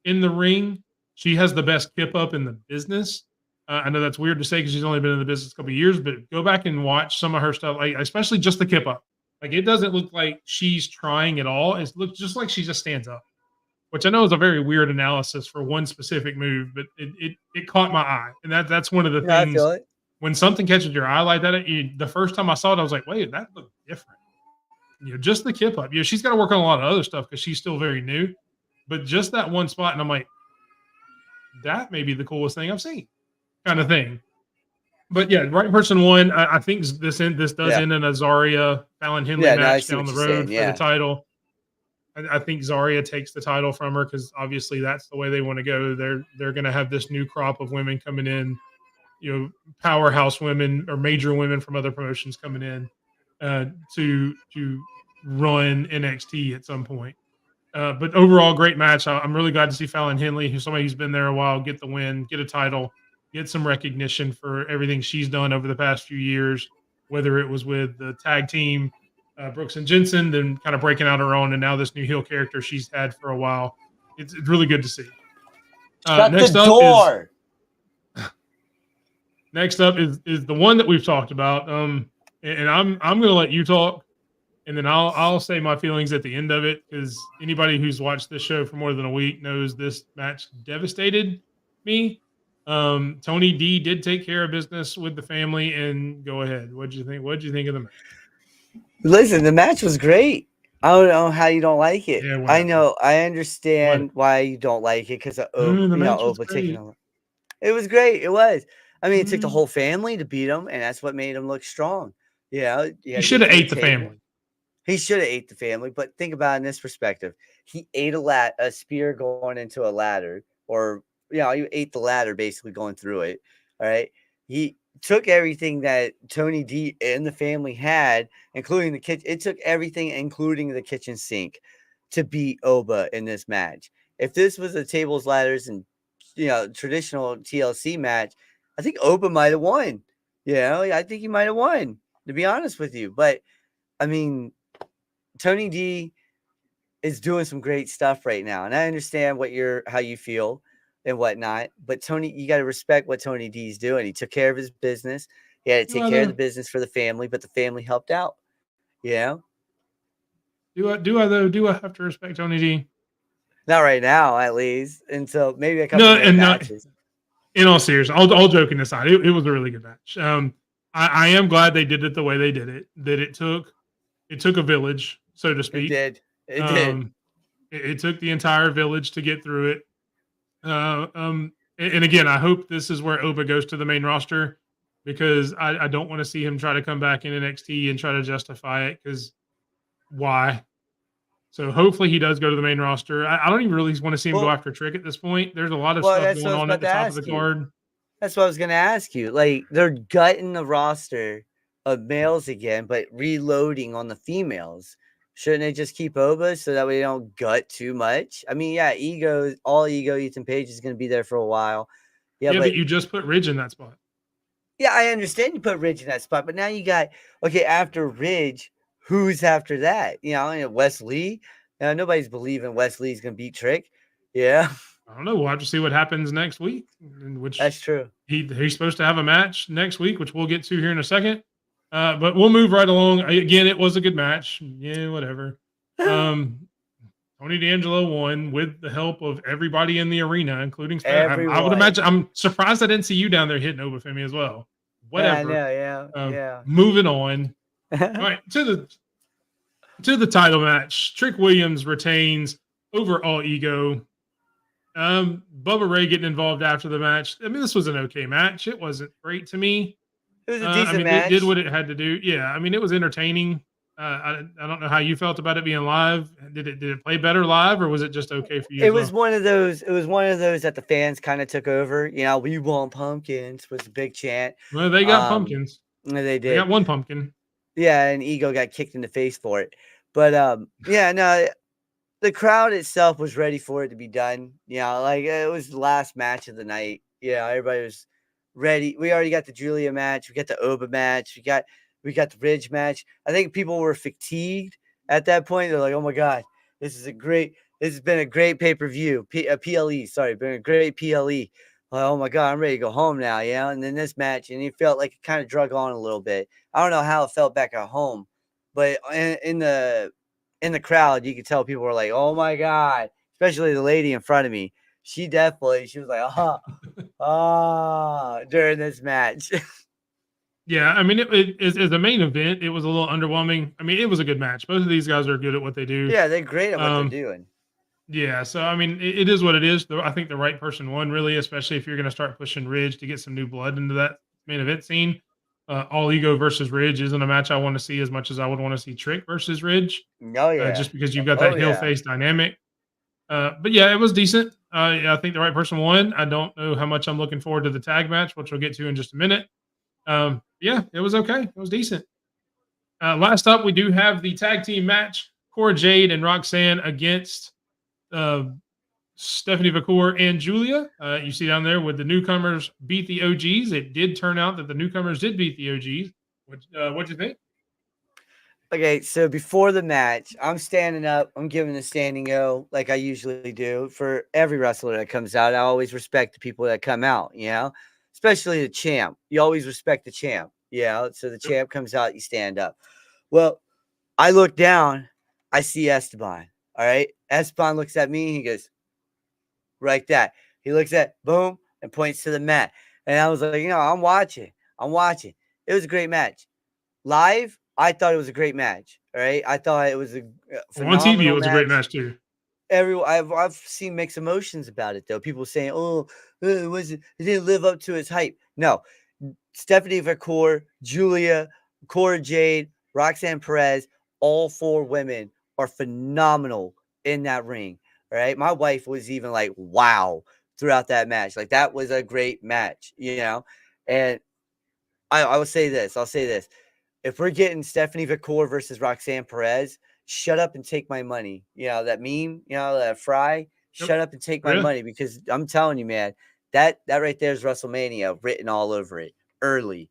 in the ring. She has the best kip up in the business. I know that's weird to say because she's only been in the business a couple of years, but go back and watch some of her stuff, like especially just the kip up. Like it doesn't look like she's trying at all. It looks just like she just stands up, which I know is a very weird analysis for one specific move, but it caught my eye, and that's one of the things. I feel it. When something catches your eye like that, the first time I saw it, I was like, wait, that looked different. Just the kip up. She's got to work on a lot of other stuff because she's still very new, but just that one spot, and I'm like, that may be the coolest thing I've seen, kind of thing. But yeah, right person won. I think this does end in a Zarya Fallon Henley match down the road for the title. I think Zarya takes the title from her because obviously that's the way they want to go. They're going to have this new crop of women coming in, powerhouse women or major women from other promotions coming in to run NXT at some point. But overall, great match. I'm really glad to see Fallon Henley, who's somebody who's been there a while, get the win, get a title, get some recognition for everything she's done over the past few years, whether it was with the tag team, Brooks and Jensen, then kind of breaking out her own, and now this new heel character she's had for a while. It's really good to see. Next up is the one that we've talked about. And I'm going to let you talk, and then I'll say my feelings at the end of it, because anybody who's watched this show for more than a week knows this match devastated me. Tony D did take care of business with the family, and go ahead. What'd you think? What'd you think of the match? Listen, the match was great. I don't know how you don't like it. Yeah, I know. I understand why you don't like it because of Oba taking over. It was great. It was. I mean, it took the whole family to beat him, and that's what made him look strong. He should have ate the family. He should have ate the family, but think about it in this perspective. He ate a spear going into a ladder, or he ate the ladder basically going through it. All right. He took everything that Tony D and the family had, including the kitchen. It took everything, including the kitchen sink, to beat Oba in this match. If this was a tables, ladders, and traditional TLC match, I think Oba might have won. I think he might have won, to be honest with you. But I mean, Tony D is doing some great stuff right now, and I understand how you feel and whatnot. But Tony, you got to respect what Tony D's doing. He took care of his business. He had to Do take I care of the though? business for the family, but the family helped out. Do I have to respect Tony D? Not right now, at least, until maybe a couple No, more and no. matches. In all seriousness, all joking aside, it was a really good match. I am glad they did it the way they did it. That it took a village, so to It speak. did. It did. It took the entire village to get through it. And again, I hope this is where Oba goes to the main roster, because I don't want to see him try to come back in NXT and try to justify it, because why? So hopefully he does go to the main roster. I don't even really want to see him go Well, after Trick at this point. There's a lot of well, stuff that's what going I was on about at the to top of the ask you. card. That's what I was going to ask you. Like, they're gutting the roster of males again, but reloading on the females. Shouldn't they just keep Oba so that way they don't gut too much? I mean, yeah, all ego, Ethan Page is going to be there for a while. Yeah, but you just put Ridge in that spot. Yeah, I understand you put Ridge in that spot, but now you got, okay, after Ridge, who's after that? Wes Lee. Nobody's believing Wes Lee's going to beat Trick. Yeah. I don't know. We'll have to see what happens next week. That's true. He's supposed to have a match next week, which we'll get to here in a second. But we'll move right along. Again, it was a good match. Yeah, whatever. Tony D'Angelo won with the help of everybody in the arena, including I would imagine. I'm surprised I didn't see you down there hitting Obafemi as well. Whatever. Yeah. Moving on. All right, to the title match. Trick Williams retains over All Ego. Bubba Ray getting involved after the match. I mean, this was an okay match. It wasn't great to me. It was a decent match. It did what it had to do. Yeah, I mean, it was entertaining. I don't know how you felt about it being live. Did it play better live, or was it just okay for you? It was one of those. It was one of those that the fans kind of took over. We want pumpkins was a big chant. Well, they got pumpkins. They did. They got one pumpkin. Yeah, and Ego got kicked in the face for it. But yeah, no, the crowd itself was ready for it to be done. Like it was the last match of the night. Everybody was ready. We already got the Julia match. We got the Oba match. We got the Ridge match. I think people were fatigued at that point. They're like, oh my God, this has been a great pay-per-view. PLE, sorry, been a great PLE. Like, oh my God, I'm ready to go home now. And then this match, and it felt like it kind of drug on a little bit. I don't know how it felt back at home, but in the crowd, you could tell people were like, oh my God, especially the lady in front of me. She was like, during this match. Yeah, I mean, as a main event, it was a little underwhelming. I mean, it was a good match. Both of these guys are good at what they do. Yeah, they're great at what they're doing. Yeah, so I mean, it is what it is. I think the right person won, really, especially if you're going to start pushing Ridge to get some new blood into that main event scene. All Ego versus Ridge isn't a match I want to see as much as I would want to see Trick versus Ridge. Oh, yeah. Just because you've got that heel face dynamic. But yeah, it was decent. I think the right person won. I don't know how much I'm looking forward to the tag match, which we'll get to in just a minute. Yeah, it was okay. It was decent. Last up, we do have the tag team match. Cora Jade and Roxanne against Stephanie Vacour and Julia. You see down there with the newcomers beat the OGs. It did turn out that the newcomers did beat the OGs. What'd you think? Okay, so before the match, I'm standing up. I'm giving a standing O like I usually do for every wrestler that comes out. I always respect the people that come out, especially the champ. You always respect the champ. So the champ comes out, you stand up. Well, I look down, I see Esteban. All right. Esteban looks at me, he goes, like that. He looks at boom and points to the mat. And I was like, I'm watching. It was a great match. Live, I thought it was a great match. All right. I thought it was on TV, it was a great match too. I've seen mixed emotions about it though. People saying, "Oh, it didn't live up to its hype." No, Stephanie Vacour, Julia, Cora Jade, Roxanne Perez, all four women are phenomenal in that ring. All right, my wife was even like, "Wow!" throughout that match. Like that was a great match, And I will say this. I'll say this: if we're getting Stephanie Vacour versus Roxanne Perez, shut up and take my money. You know, that meme, you know, that Fry, Yep. shut up and take my Yeah. money, because I'm telling you, man, that right there is WrestleMania written all over it early.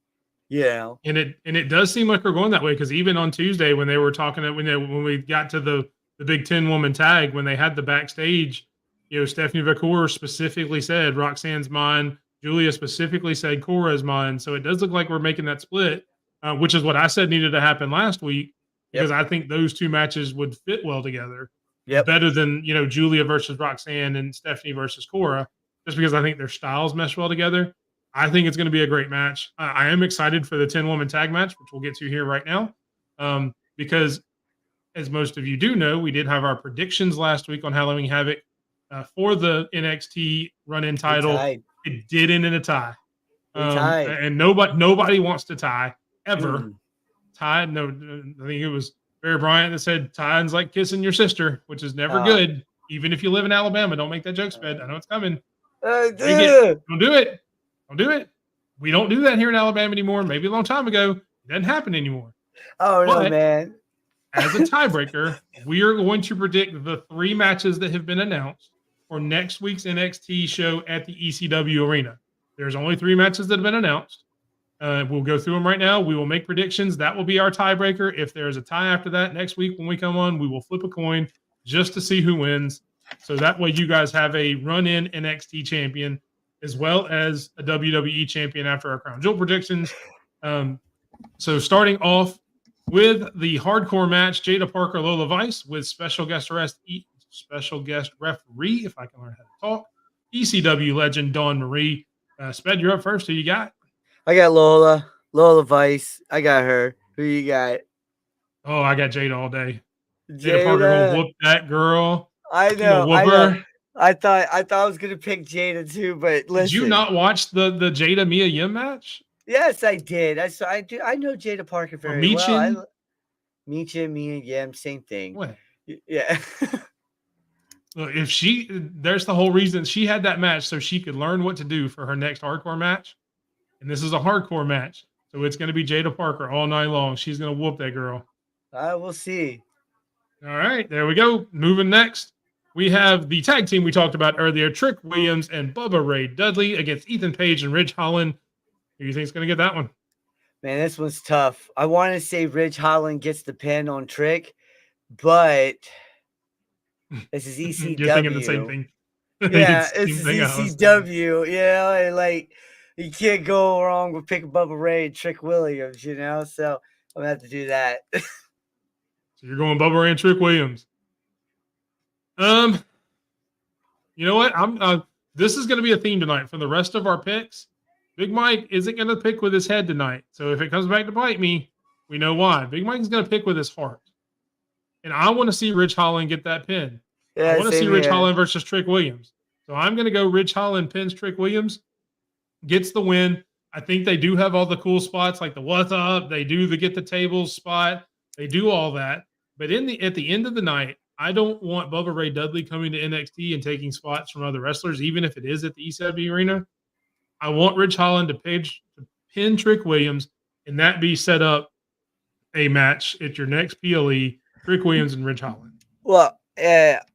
You know? And it does seem like we're going that way, because even on Tuesday when they were talking when we got to the Big 10 woman tag, when they had the backstage, Stephanie Vacour specifically said Roxanne's mine. Julia specifically said Cora's mine. So it does look like we're making that split, which is what I said needed to happen last week, because I think those two matches would fit well together. Yep. Better than Julia versus Roxanne and Stephanie versus Cora, just because I think their styles mesh well together. I think it's going to be a great match. I am excited for the 10-woman tag match, which we'll get to here right now, because as most of you do know, we did have our predictions last week on Halloween Havoc for the NXT run-in title. It did end in a tie, and nobody wants to tie ever. Tie? No, I think it was Bear Bryant that said tying's like kissing your sister, which is never good. Even if you live in Alabama, don't make that joke, Sped. I know it's coming. Don't do it. Don't do it. We don't do that here in Alabama anymore. Maybe a long time ago. It doesn't happen anymore. Oh, no, man. As a tiebreaker, we are going to predict the 3 matches that have been announced for next week's NXT show at the ECW Arena. There's only 3 matches that have been announced. We'll go through them right now. We will make predictions. That will be our tiebreaker. If there's a tie after that, next week when we come on, we will flip a coin just to see who wins. So that way you guys have a run-in NXT champion, as well as a WWE champion after our Crown Jewel predictions. So starting off with the hardcore match, Jada Parker, Lola Vice, with special guest referee, if I can learn how to talk, ECW legend Dawn Marie. Sped, you're up first. Who you got? I got Lola Vice. I got her. Who you got? Oh, I got Jada all day. Jada Parker gonna whoop that girl. I know. I thought I was gonna pick Jada too, but listen. Did you not watch the Jada Mia Yim match? Yes, I did. I do. I know Jada Parker very well. Michin, Mia Yim, same thing. What? Yeah. Look, there's the whole reason she had that match, so she could learn what to do for her next hardcore match. And this is a hardcore match, so it's going to be Jada Parker all night long. She's going to whoop that girl. We'll see. All right, there we go. Moving next, we have the tag team we talked about earlier, Trick Williams and Bubba Ray Dudley against Ethan Page and Ridge Holland. Who do you think is going to get that one? Man, this one's tough. I want to say Ridge Holland gets the pin on Trick, but this is ECW. You're thinking the same thing. Yeah, it's ECW, and like, you can't go wrong with picking Bubba Ray and Trick Williams, so I'm going to have to do that. So you're going Bubba Ray and Trick Williams. You know what? This is going to be a theme tonight for the rest of our picks. Big Mike isn't going to pick with his head tonight. So if it comes back to bite me, we know why. Big Mike is going to pick with his heart. And I want to see Ridge Holland get that pin. I want to see Ridge Holland versus Trick Williams. So I'm going to go Ridge Holland pins Trick Williams, gets the win. I think they do have all the cool spots, like the what's up. They do the get the tables spot. They do all that. But at the end of the night, I don't want Bubba Ray Dudley coming to NXT and taking spots from other wrestlers, even if it is at the ECW Arena. I want Ridge Holland to pin Trick Williams, and that be set up a match at your next PLE, Trick Williams and Ridge Holland. Well,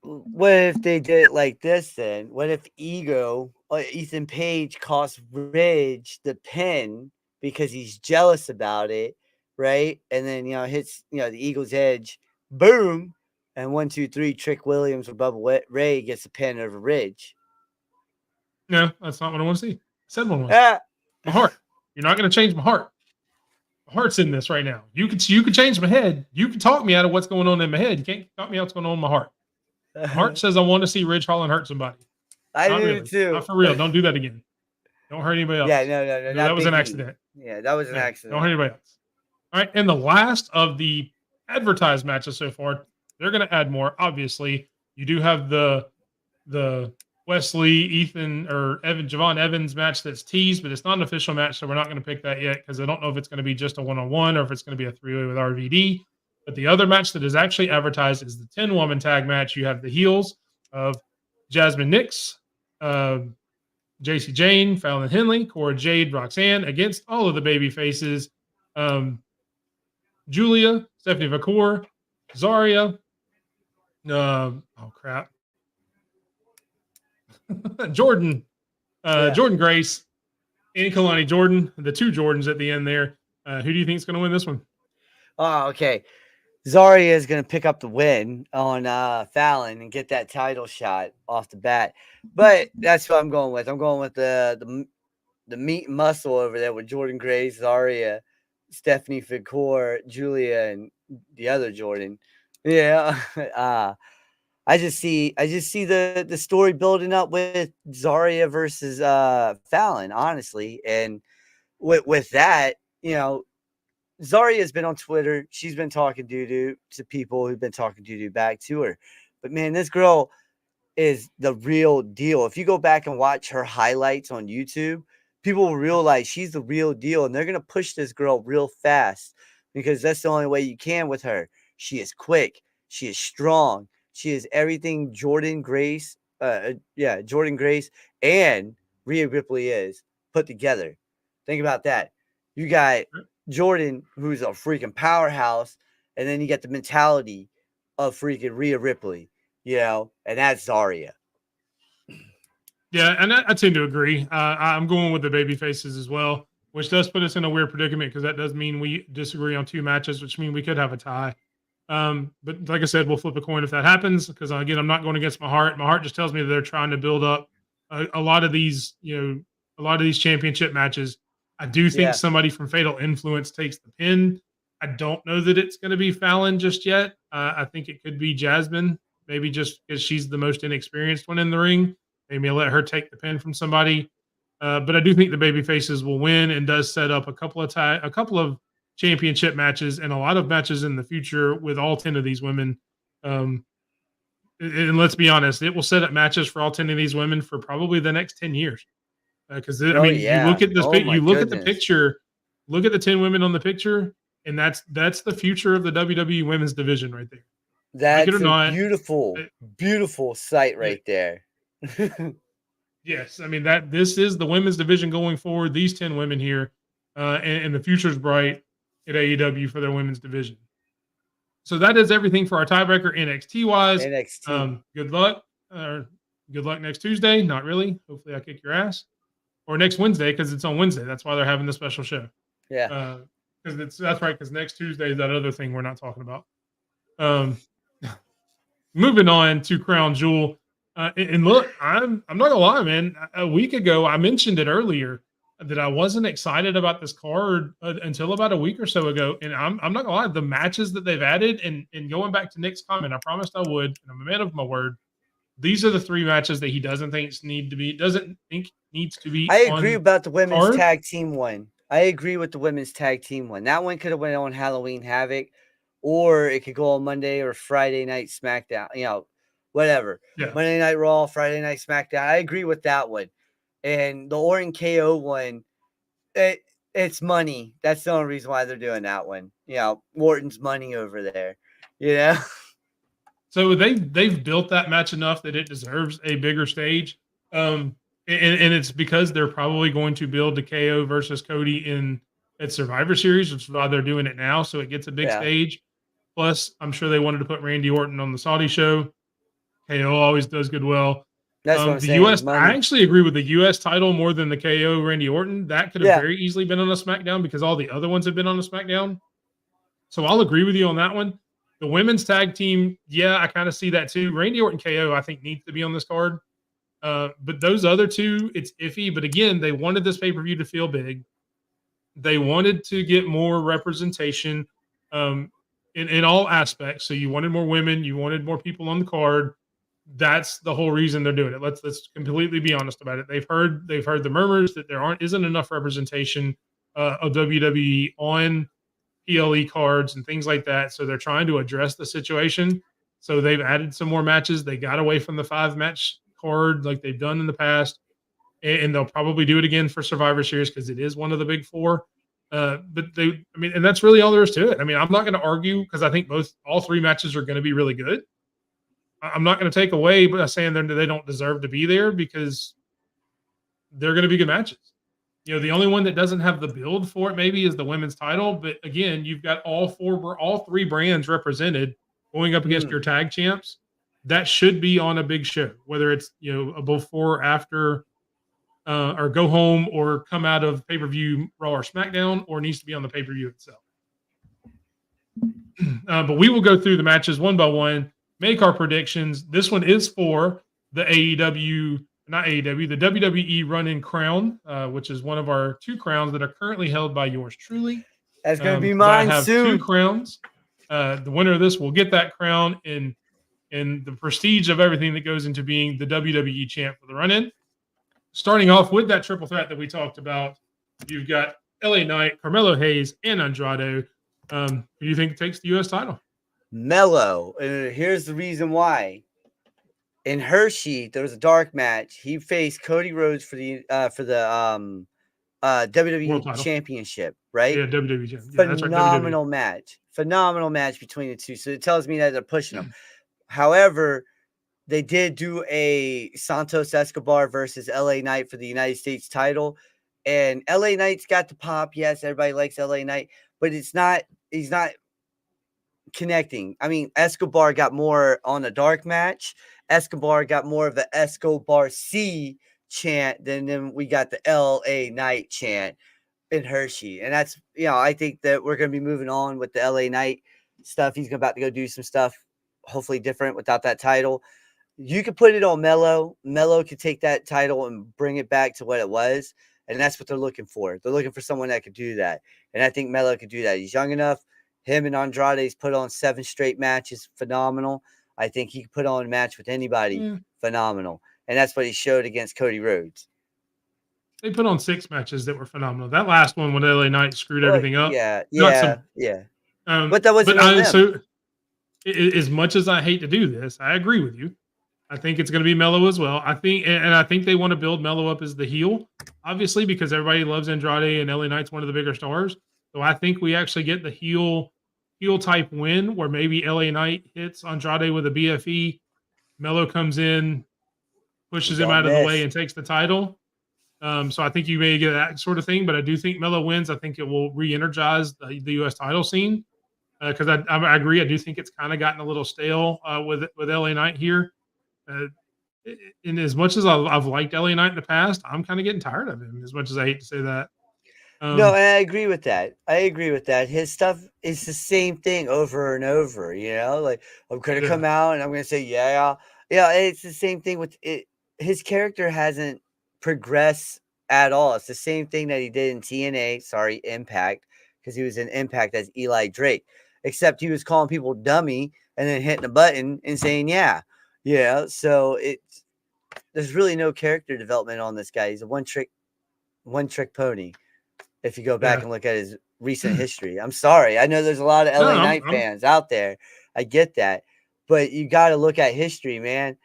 what if they did it like this then? What if Ethan Page cost Ridge the pin because he's jealous about it, right? And then, hits, the Eagle's Edge, boom, and 1, 2, 3, Trick Williams or Bubba Ray gets the pin over Ridge. No, that's not what I want to see. I said one was. My heart. You're not going to change my heart. My heart's in this right now. You can change my head. You can talk me out of what's going on in my head. You can't talk me out what's going on in my heart. My heart says I want to see Ridge Holland hurt somebody. I do too. Not for real. Don't do that again. Don't hurt anybody else. Yeah, no. That was an accident. Yeah, that was an accident. Don't hurt anybody else. All right, and the last of the advertised matches so far, they're going to add more. Obviously, you do have the Wesley, Ethan, or Javon Evans match that's teased, but it's not an official match, so we're not going to pick that yet because I don't know if it's going to be just a one-on-one or if it's going to be a 3-way with RVD. But the other match that is actually advertised is the 10-woman tag match. You have the heels of Jasmine Nix, JC Jane, Fallon Henley, Cora Jade, Roxanne against all of the baby faces. Julia, Stephanie Vacour, Zarya. Oh crap. Jordan. Jordan Grace and Kalani Jordan. The two Jordans at the end there. Who do you think is going to win this one? Oh, okay. Zarya is going to pick up the win on Fallon and get that title shot off the bat. But that's what I'm going with. I'm going with the meat and muscle over there with Jordan Grace, Zarya, Stephanie Ficor, Julia, and the other Jordan. Yeah. I just see the story building up with Zarya versus Fallon, honestly. And with that, Zarya has been on Twitter. She's been talking doo-doo to people who've been talking doo-doo back to her. But man, this girl is the real deal. If you go back and watch her highlights on YouTube, people will realize she's the real deal. And they're going to push this girl real fast because that's the only way you can with her. She is quick. She is strong. She is everything Jordan Grace and Rhea Ripley is put together. Think about that. You got Jordan, who's a freaking powerhouse, and then you get the mentality of freaking Rhea Ripley, and that's Zarya. Yeah, and I tend to agree. I'm going with the baby faces as well, which does put us in a weird predicament because that does mean we disagree on two matches, which means we could have a tie. But like I said, we'll flip a coin if that happens because, again, I'm not going against my heart. My heart just tells me that they're trying to build up a lot of these, a lot of these championship matches. I do think somebody from Fatal Influence takes the pin. I don't know that it's going to be Fallon just yet. I think it could be Jasmine, maybe just because she's the most inexperienced one in the ring. Maybe I'll let her take the pin from somebody. But I do think the baby faces will win and does set up a couple of championship matches and a lot of matches in the future with all 10 of these women. And let's be honest, it will set up matches for all 10 of these women for probably the next 10 years. Because you look at this, you look at the picture, look at the 10 women on the picture, and that's the future of the WWE women's division right there. That's a beautiful sight right there. Yes, I mean this is the women's division going forward. These 10 women here, and the future's bright at AEW for their women's division. So that is everything for our tiebreaker NXT wise. NXT. Good luck. Good luck next Tuesday. Not really. Hopefully I kick your ass. Or next Wednesday because it's on Wednesday. That's why they're having the special show. Yeah. Because that's right. Because next Tuesday is that other thing we're not talking about. Moving on to Crown Jewel. And look, I'm not gonna lie, man. A week ago, I mentioned it earlier that I wasn't excited about this card until about a week or so ago. And I'm not gonna lie, the matches that they've added, and going back to Nick's comment, I promised I would, and I'm a man of my word. These are the three matches that he doesn't think needs to be. I agree about the women's tag team one. I agree with the women's tag team one. That one could have went on Halloween Havoc, or it could go on Monday or Friday Night SmackDown. Whatever. Yeah. Monday Night Raw, Friday Night SmackDown. I agree with that one. And the Orton KO one, it's money. That's the only reason why they're doing that one. Orton's money over there. So they've built that match enough that it deserves a bigger stage. And it's because they're probably going to build the KO versus Cody at Survivor Series, which is why they're doing it now. So it gets a big stage. Plus, I'm sure they wanted to put Randy Orton on the Saudi show. KO always does good well. That's what I'm the saying. US, I actually agree with the US title more than the KO Randy Orton. That could have very easily been on a SmackDown because all the other ones have been on a SmackDown. So I'll agree with you on that one. The women's tag team, I kind of see that too. Randy Orton KO, I think, needs to be on this card. But those other two, it's iffy. But again, they wanted this pay-per-view to feel big. They wanted to get more representation in all aspects. So you wanted more women. You wanted more people on the card. That's the whole reason they're doing it. Let's completely be honest about it. They've heard the murmurs that there isn't enough representation of WWE on PLE cards and things like that. So they're trying to address the situation. So they've added some more matches. They got away from the 5-match card like they've done in the past, and they'll probably do it again for Survivor Series because it is one of the big four. But and that's really all there is to it. I mean, I'm not going to argue because I think all three matches are going to be really good. I'm not going to take away by saying they don't deserve to be there because they're going to be good matches. The only one that doesn't have the build for it maybe is the women's title. But again, you've got all three brands represented going up against your tag champs, that should be on a big show, whether it's a before, after, or go home or come out of pay-per-view Raw or SmackDown, or needs to be on the pay-per-view itself. But we will go through the matches one by one, make our predictions. This one is for the the WWE Run-In Crown, which is one of our 2 crowns that are currently held by yours truly. That's going to be 'cause mine I have soon. 2 crowns. The winner of this will get that crown in the prestige of everything that goes into being the WWE champ for the Run-In. Starting off with that triple threat that we talked about, you've got LA Knight, Carmelo Hayes, and Andrade. Who do you think takes the U.S. title? Mello. Here's the reason why. In Hershey, there was a dark match. He faced Cody Rhodes for the WWE Championship, right? Yeah, WWE Championship. Yeah, that's right, Phenomenal match. Phenomenal match between the two. So it tells me that they're pushing them. However, they did do a Santos Escobar versus LA Knight for the United States title. And LA Knight's got the pop. Yes, everybody likes LA Knight, but he's not connecting. I mean, Escobar got more on a dark match. Escobar got more of the Escobar C chant than we got the LA Knight chant in Hershey. And that's, I think that we're going to be moving on with the LA Knight stuff. He's about to go do some stuff, hopefully different without that title. You could put it on Mello. Mello could take that title and bring it back to what it was. And that's what they're looking for. They're looking for someone that could do that. And I think Mello could do that. He's young enough. Him and Andrade's put on 7 straight matches. Phenomenal. I think he could put on a match with anybody. Phenomenal. And that's what he showed against Cody Rhodes. They put on 6 matches that were phenomenal. That last one when LA Knight screwed everything up. Yeah. But that wasn't on them. So, as much as I hate to do this, I agree with you. I think it's going to be Mello as well. I think they want to build Mello up as the heel, obviously, because everybody loves Andrade and LA Knight's one of the bigger stars. So I think we actually get the heel type win where maybe LA Knight hits Andrade with a BFE. Mello comes in, pushes him out of the way, and takes the title. So I think you may get that sort of thing, but I do think Mello wins. I think it will re-energize the U.S. title scene because I agree. I do think it's kind of gotten a little stale with LA Knight here. And as much as I've liked LA Knight in the past, I'm kind of getting tired of him, as much as I hate to say that. No, and I agree with that. His stuff is the same thing over and over, like I'm going to come out and I'm going to say, yeah, it's the same thing with it. His character hasn't progressed at all. It's the same thing that he did in TNA, Impact, because he was in Impact as Eli Drake, except he was calling people dummy and then hitting a button and saying, yeah. So there's really no character development on this guy. He's a one trick pony. If you go back and look at his recent history, I'm sorry. I know there's a lot of LA Knight fans out there. I get that, but you got to look at history, man.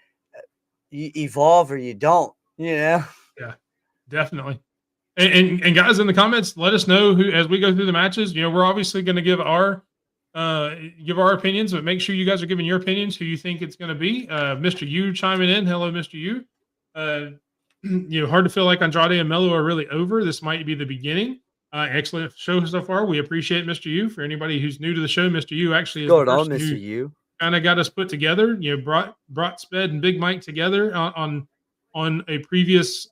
You evolve or you don't, Yeah, definitely. And guys in the comments, let us know who, as we go through the matches, we're obviously going to give our opinions, but make sure you guys are giving your opinions, who you think it's going to be. Mr. Yu chiming in. Hello, Mr. Yu. Hard to feel like Andrade and Mello are really over. This might be the beginning. Excellent show so far. We appreciate Mr. Yu. For anybody who's new to the show, Mr. Yu actually is the person who Yu kind of got us put together. Brought Sped and Big Mike together on a previous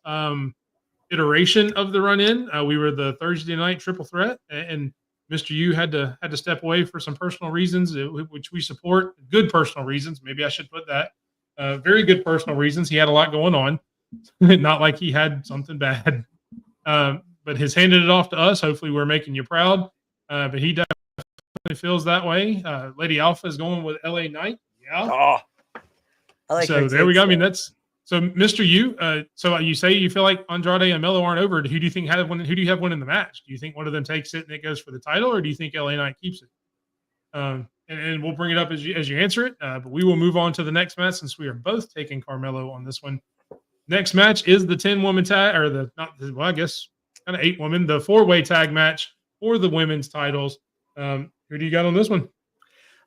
iteration of the Run-In. We were the Thursday night triple threat, and Mr. Yu had to step away for some personal reasons, which we support. Good personal reasons. Maybe I should put that. Very good personal reasons. He had a lot going on. Not like he had something bad. But has handed it off to us. Hopefully we're making you proud. But he definitely feels that way. Lady Alpha is going with LA Knight. Yeah. Oh, I like so there we go. I mean, that's so Mr. Yu. So you say you feel like Andrade and Mello aren't over. Who do you think who do you have winning the match? Do you think one of them takes it and it goes for the title, or do you think LA Knight keeps it? And we'll bring it up as you answer it. But we will move on to the next match since we are both taking Carmelo on this one. Next match is the 10-woman tag, or I guess kind of 8-woman, the 4-way tag match for the women's titles. Who do you got on this one?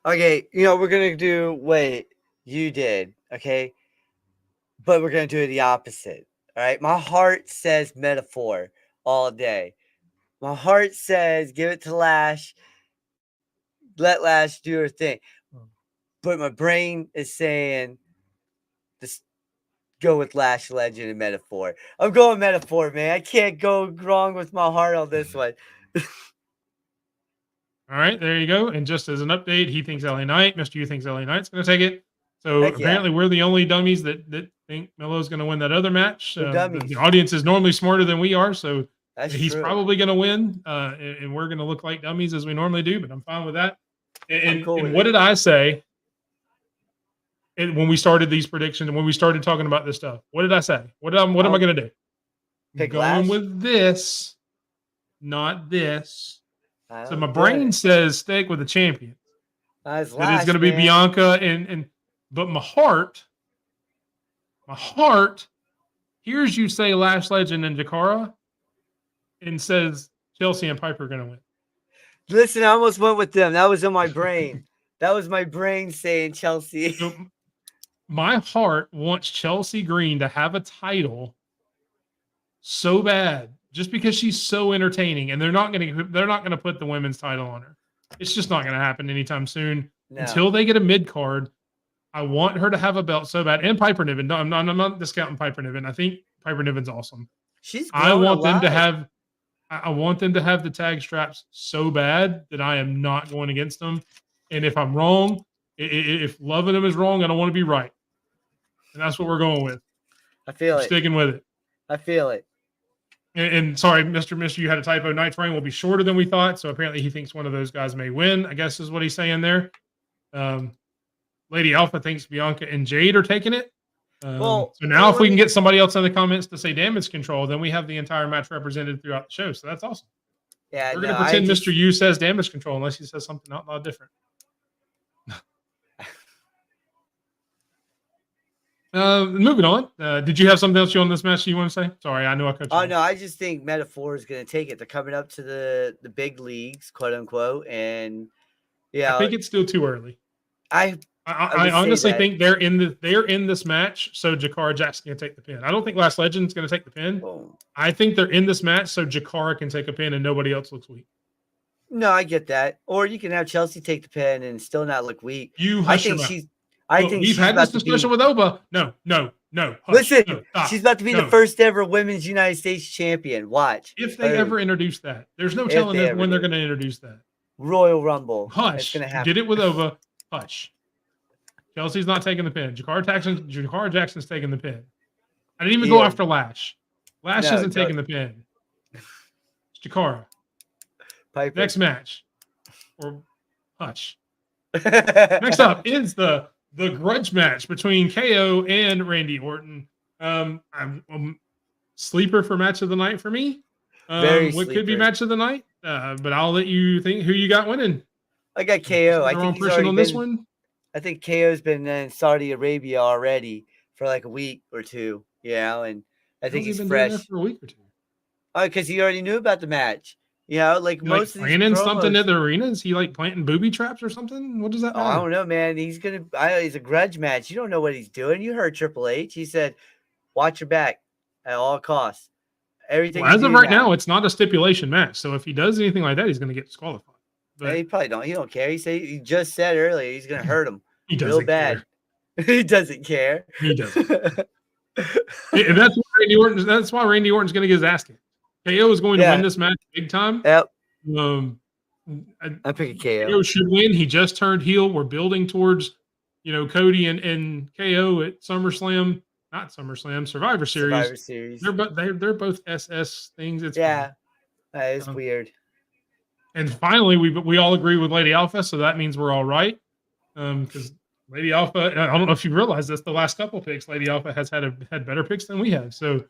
Okay, we're gonna do what you did, okay, but we're gonna do it the opposite. All right, my heart says Metaphor all day. My heart says give it to Lash. Let Lash do her thing. but my brain is saying just go with Lash Legend and Metaphor. I'm going Metaphor, man. I can't go wrong with my heart on this one. All right, there you go. And just as an update, he thinks LA Knight. Mr. U thinks LA Knight's going to take it. So Heck yeah. apparently, we're the only dummies that think Melo's going to win that other match. We're dummies. The audience is normally smarter than we are, so That's he's true. probably going to win, and we're going to look like dummies as we normally do. But I'm fine with that. And cool with what it. did I say? When we started these predictions and when we started talking about this stuff, what did I say? What am I going to do? Pick Going Lash? with this, not this. So my Good. brain says stick with the champion. Nice That Lash, it's going to be man. Bianca but my heart hears you say Lash Legend and Jakara and says Chelsea and Piper are going to win. Listen, I almost went with them. That was in my brain. That was my brain saying Chelsea. So my heart wants Chelsea Green to have a title so bad just because she's so entertaining, and they're not going to put the women's title on her. It's just not going to happen anytime soon. No. Until they get a mid card. I want her to have a belt so bad, and Piper Niven. No, I'm not discounting Piper Niven. I think Piper Niven's awesome. She's. I want them to have. I want them to have the tag straps so bad that I am not going against them. And if I'm wrong, if loving them is wrong, I don't want to be right. And that's what we're going with. I feel it. Sticking with it. I feel it. And sorry, Mr. You had a typo. Night's Reign will be shorter than we thought. So apparently he thinks one of those guys may win, I guess is what he's saying there. Lady Alpha thinks Bianca and Jade are taking it. So now if we can get somebody else in the comments to say damage control, then we have the entire match represented throughout the show. So that's awesome. Yeah, we're going to pretend Mr. U says damage control unless he says something out loud different. Moving on. Did you have something else on this match you want to say? Sorry, I know I cut you off. No, I just think Metaphor is going to take it. They're coming up to the big leagues, quote unquote, and yeah, I think it's still too early. I honestly think they're in this match, so Jakara Jackson can take the pin. I don't think Last Legend's going to take the pin. I think they're in this match so Jakara can take a pin and nobody else looks weak. No, I get that. Or you can have Chelsea take the pin and still not look weak. I think we've had this discussion with Oba. No. Hush, listen, she's about to be the first ever women's United States champion. Watch. If they ever introduce that, there's no telling them when they're going to introduce that. Royal Rumble. Hush. Did it with Oba. Hush. Chelsea's not taking the pin. Jakara Jackson's taking the pin. I didn't even go after Lash. Lash isn't taking the pin. It's Jakara. Piper. Next match. Or hush. Next up is the grudge match between KO and Randy Orton. I'm sleeper for match of the night for me. What could be match of the night? But I'll let you think who you got winning. I got KO. I think he's already on this one. I think KO's been in Saudi Arabia already for like a week or two, and I think he's fresh for a week or two. Oh, because he already knew about the match. Like most of these planning something at the arena. Is he like planting booby traps or something? What does that mean? I don't know, man. He's a grudge match. You don't know what he's doing. You heard Triple H. He said, "Watch your back at all costs." Everything. Well, as of right now, it's not a stipulation match. So if he does anything like that, he's going to get disqualified. But he probably don't. He don't care. He just said earlier he's going to hurt him. He doesn't real bad. He doesn't care. He doesn't. And that's why Randy Orton's going to get his ass kicked. KO is going to win this match big time. Yep. I'm picking KO. KO should win. He just turned heel. We're building towards, Cody and KO at SummerSlam. Not SummerSlam, Survivor Series. Survivor Series. They're both SS things. It's that is weird. And finally, we all agree with Lady Alpha, so that means we're all right. Because Lady Alpha, I don't know if you realize this, the last couple picks, Lady Alpha has had better picks than we have. So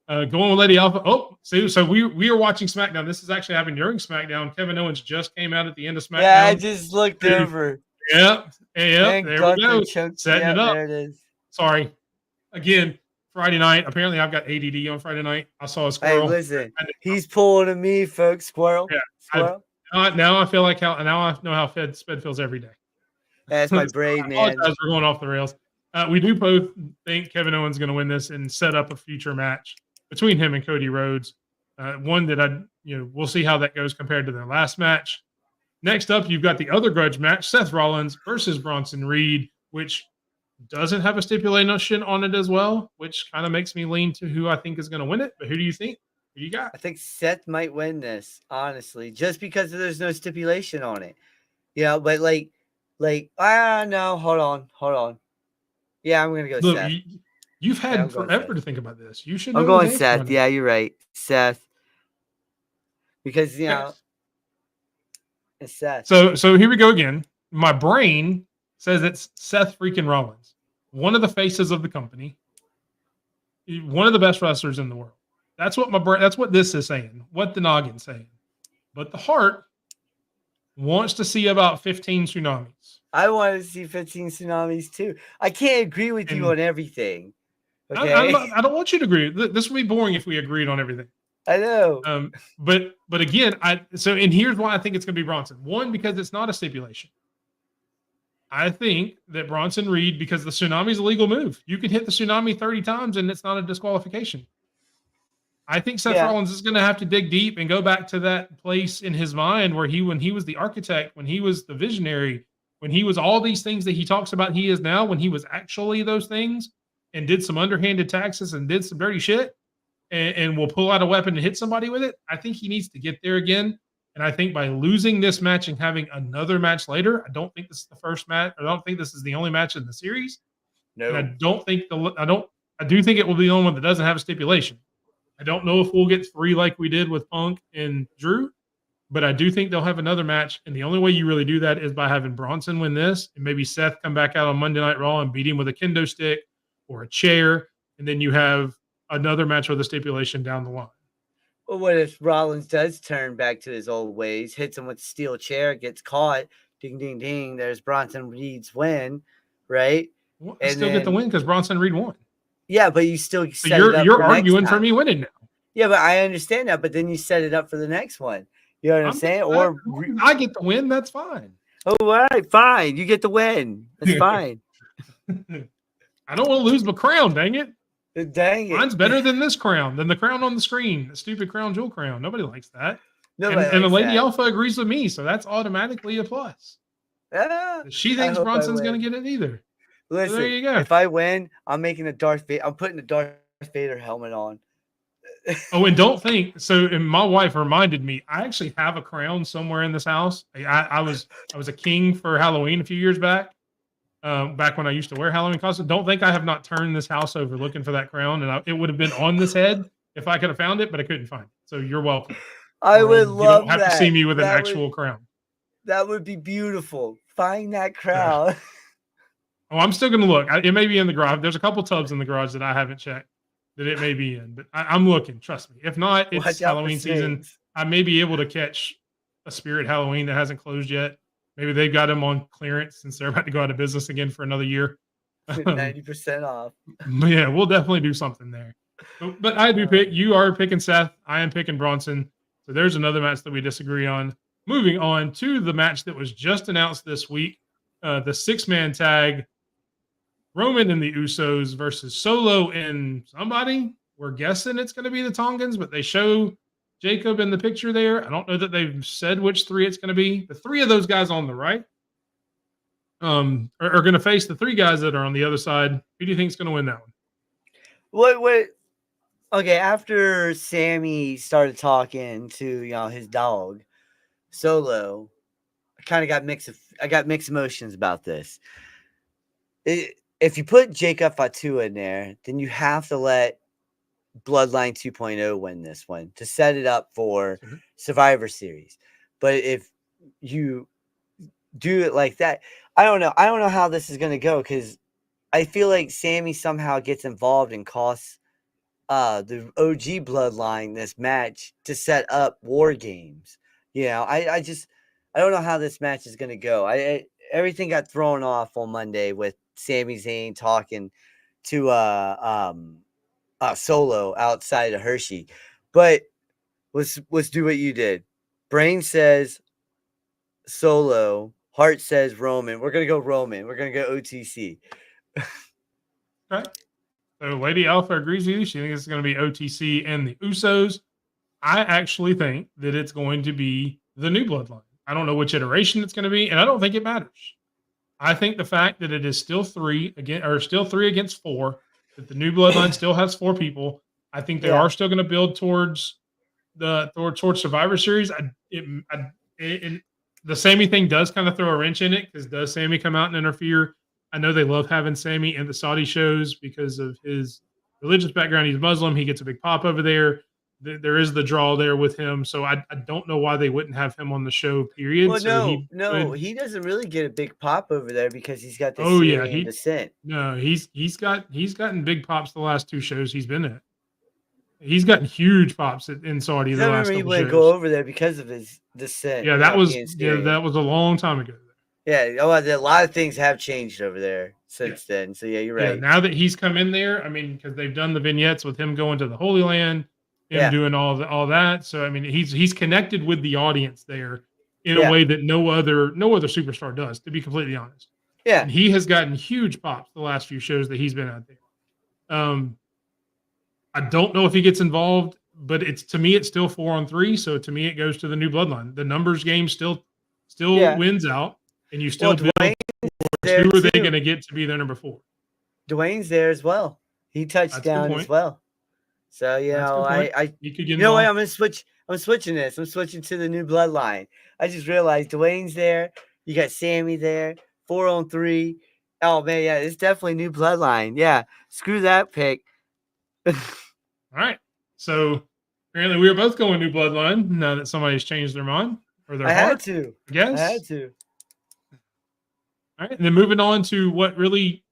going with Lady Alpha. Oh, so we are watching SmackDown. This is actually happening during SmackDown. Kevin Owens just came out at the end of SmackDown. Yeah, I just looked over. Yep. There we go. Setting it up. There it is. Sorry. Again, Friday night. Apparently, I've got ADD on Friday night. I saw a squirrel. Hey, listen. He's pulling at me, folks. Squirrel. Yeah. Squirrel. Now I feel like now I know how Sped feels every day. That's my brain, man. I apologize for going off the rails. We do both think Kevin Owens is going to win this and set up a future match between him and Cody Rhodes. One that we'll see how that goes compared to their last match. Next up, you've got the other grudge match, Seth Rollins versus Bronson Reed, which doesn't have a stipulation on it as well, which kind of makes me lean to who I think is going to win it. But who do you think? Who do you got? I think Seth might win this, honestly, just because there's no stipulation on it. But no, hold on. Yeah, I'm gonna go Look, Seth. you've had I'm going forever Seth. to think about this. You should know I'm the going answer Seth. on it. Yeah, you're right, Seth. Because Yes. it's Seth. So here we go again. My brain says it's Seth freaking Rollins, one of the faces of the company, one of the best wrestlers in the world. That's what my brain. That's what this is saying. What the noggin's saying. But the heart wants to see about 15 tsunamis. I want to see 15 tsunamis too. I can't agree with you on everything. Okay, I don't want you to agree. This would be boring if we agreed on everything. I know. But again, and here's why I think it's going to be Bronson. One, because it's not a stipulation. I think that Bronson Reed, because the tsunami is a legal move. You can hit the tsunami 30 times and it's not a disqualification. I think Seth Rollins is going to have to dig deep and go back to that place in his mind where when he was the architect, when he was the visionary, when he was all these things that he talks about he is now, when he was actually those things and did some underhanded taxes and did some dirty shit and will pull out a weapon and hit somebody with it. I think he needs to get there again. And I think by losing this match and having another match later, I don't think this is the first match. I don't think this is the only match in the series. No, and I do think it will be the only one that doesn't have a stipulation. I don't know if we'll get 3 like we did with Punk and Drew, but I do think they'll have another match. And the only way you really do that is by having Bronson win this and maybe Seth come back out on Monday Night Raw and beat him with a kendo stick or a chair. And then you have another match with a stipulation down the line. Well, what if Rollins does turn back to his old ways, hits him with a steel chair, gets caught, ding, ding, ding, there's Bronson Reed's win, right? Well, I still get the win because Bronson Reed won. Yeah, but you still set you're it up you're for arguing next for time. me winning now. Yeah, but I understand that. But then you set it up for the next one. You know what I'm saying? Or I get the win. That's fine. Oh, all right, fine. You get the win. That's fine. I don't want to lose my crown. Dang it! Dang it! Mine's better than this crown, than the crown on the screen. The stupid crown jewel crown. Nobody likes that. And the Lady Alpha agrees with me, so that's automatically a plus. She thinks Bronson's going to get it either. Listen, so there you go. If I win, I'm making a Darth Vader. I'm putting a Darth Vader helmet on. Oh, and don't think so. And my wife reminded me, I actually have a crown somewhere in this house. I was a king for Halloween a few years back. Back when I used to wear Halloween costumes. Don't think I have not turned this house over looking for that crown, and it would have been on this head if I could have found it, but I couldn't find it. So you're welcome. I would love that. You don't have to see me with an actual crown. That would be beautiful. Find that crown. Yeah. Oh, I'm still going to look. It may be in the garage. There's a couple tubs in the garage that I haven't checked that it may be in, but I'm looking. Trust me. If not, it's Halloween season. I may be able to catch a Spirit Halloween that hasn't closed yet. Maybe they've got them on clearance since they're about to go out of business again for another year. 90% off. Yeah, we'll definitely do something there. But I do pick. You are picking Seth. I am picking Bronson. So there's another match that we disagree on. Moving on to the match that was just announced this week, the 6-man tag. Roman and the Usos versus Solo and somebody. We're guessing it's going to be the Tongans, but they show Jacob in the picture there. I don't know that they've said which 3 it's going to be. The 3 of those guys on the right are going to face the 3 guys that are on the other side. Who do you think is going to win that one? What? Okay, after Sammy started talking to his dog, Solo, I got mixed emotions about this. If you put Jacob Fatu in there, then you have to let Bloodline 2.0 win this one to set it up for Survivor Series. But if you do it like that, I don't know. I don't know how this is going to go because I feel like Sammy somehow gets involved and costs the OG Bloodline this match to set up War Games. I don't know how this match is going to go. Everything got thrown off on Monday with Sami Zayn talking to Solo outside of Hershey. But let's do what you did. Brain says Solo. Heart says Roman. We're going to go Roman. We're going to go OTC. Okay. So Lady Alpha agrees with you. She thinks it's going to be OTC and the Usos. I actually think that it's going to be the New Bloodline. I don't know which iteration it's going to be, and I don't think it matters. I think the fact that it is still 3 against 4, that the new bloodline still has 4 people. I think they Yeah. are still going to build towards towards Survivor Series. The Sammy thing does kind of throw a wrench in it because does Sammy come out and interfere? I know they love having Sammy in the Saudi shows because of his religious background. He's Muslim. He gets a big pop over there. There is the draw there with him. So I don't know why they wouldn't have him on the show, period. Well, So he doesn't really get a big pop over there because he's got the oh yeah, Syrian descent. no, he's gotten big pops the last 2 shows he's been at. He's gotten huge pops in Saudi the I last remember he couple wouldn't shows. go over there because of his descent. Yeah, that was a long time ago. Yeah, a lot of things have changed over there since then. So yeah, you're right. Yeah, now that he's come in there, I mean, because they've done the vignettes with him going to the Holy Land, him doing all that. So I mean, he's connected with the audience there in a way that no other superstar does. To be completely honest, and he has gotten huge pops the last few shows that he's been out there. I don't know if he gets involved, but to me it's still 4-on-3. So to me it goes to the new bloodline. The numbers game still wins out, and you still build. Who are they going to get to be their number 4? Dwayne's there as well. He touched down as well. So he could get what? I'm switching this. I'm switching to the new bloodline. I just realized Dwayne's there. You got Sammy there. 4-on-3. Oh man, yeah, it's definitely new bloodline. Yeah, screw that pick. All right. So apparently we were both going new bloodline now that somebody's changed their mind or their heart. I had to. Yes. I had to. All right. And then moving on to what really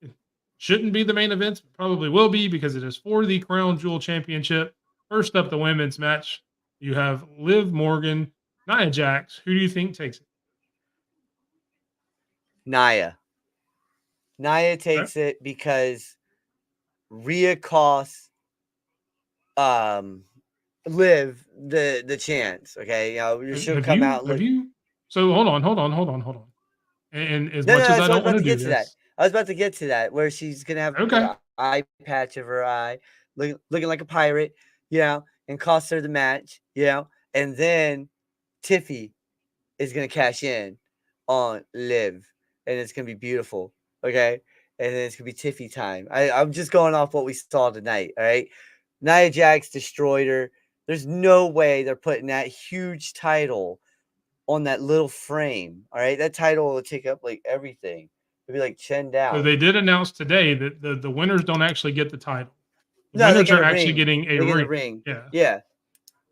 shouldn't be the main event, probably will be because it is for the Crown Jewel Championship. First up, the women's match. You have Liv Morgan, Nia Jax. Who do you think takes it? Nia. Nia takes it because Rhea costs Liv the chance. Okay, she'll come out. So hold on. And as much as I don't want to do this, I was about to get to that where she's gonna have an eye patch of her eye, looking like a pirate, and cost her the match, and then Tiffy is gonna cash in on Liv, and it's gonna be beautiful. Okay, and then it's gonna be Tiffy time. I'm just going off what we saw tonight. All right, Nia Jax destroyed her. There's no way they're putting that huge title on that little frame. All right, that title will take up like everything. It'll be like chin down. So they did announce today that the winners don't actually get the title. The winners are actually getting a ring. Yeah.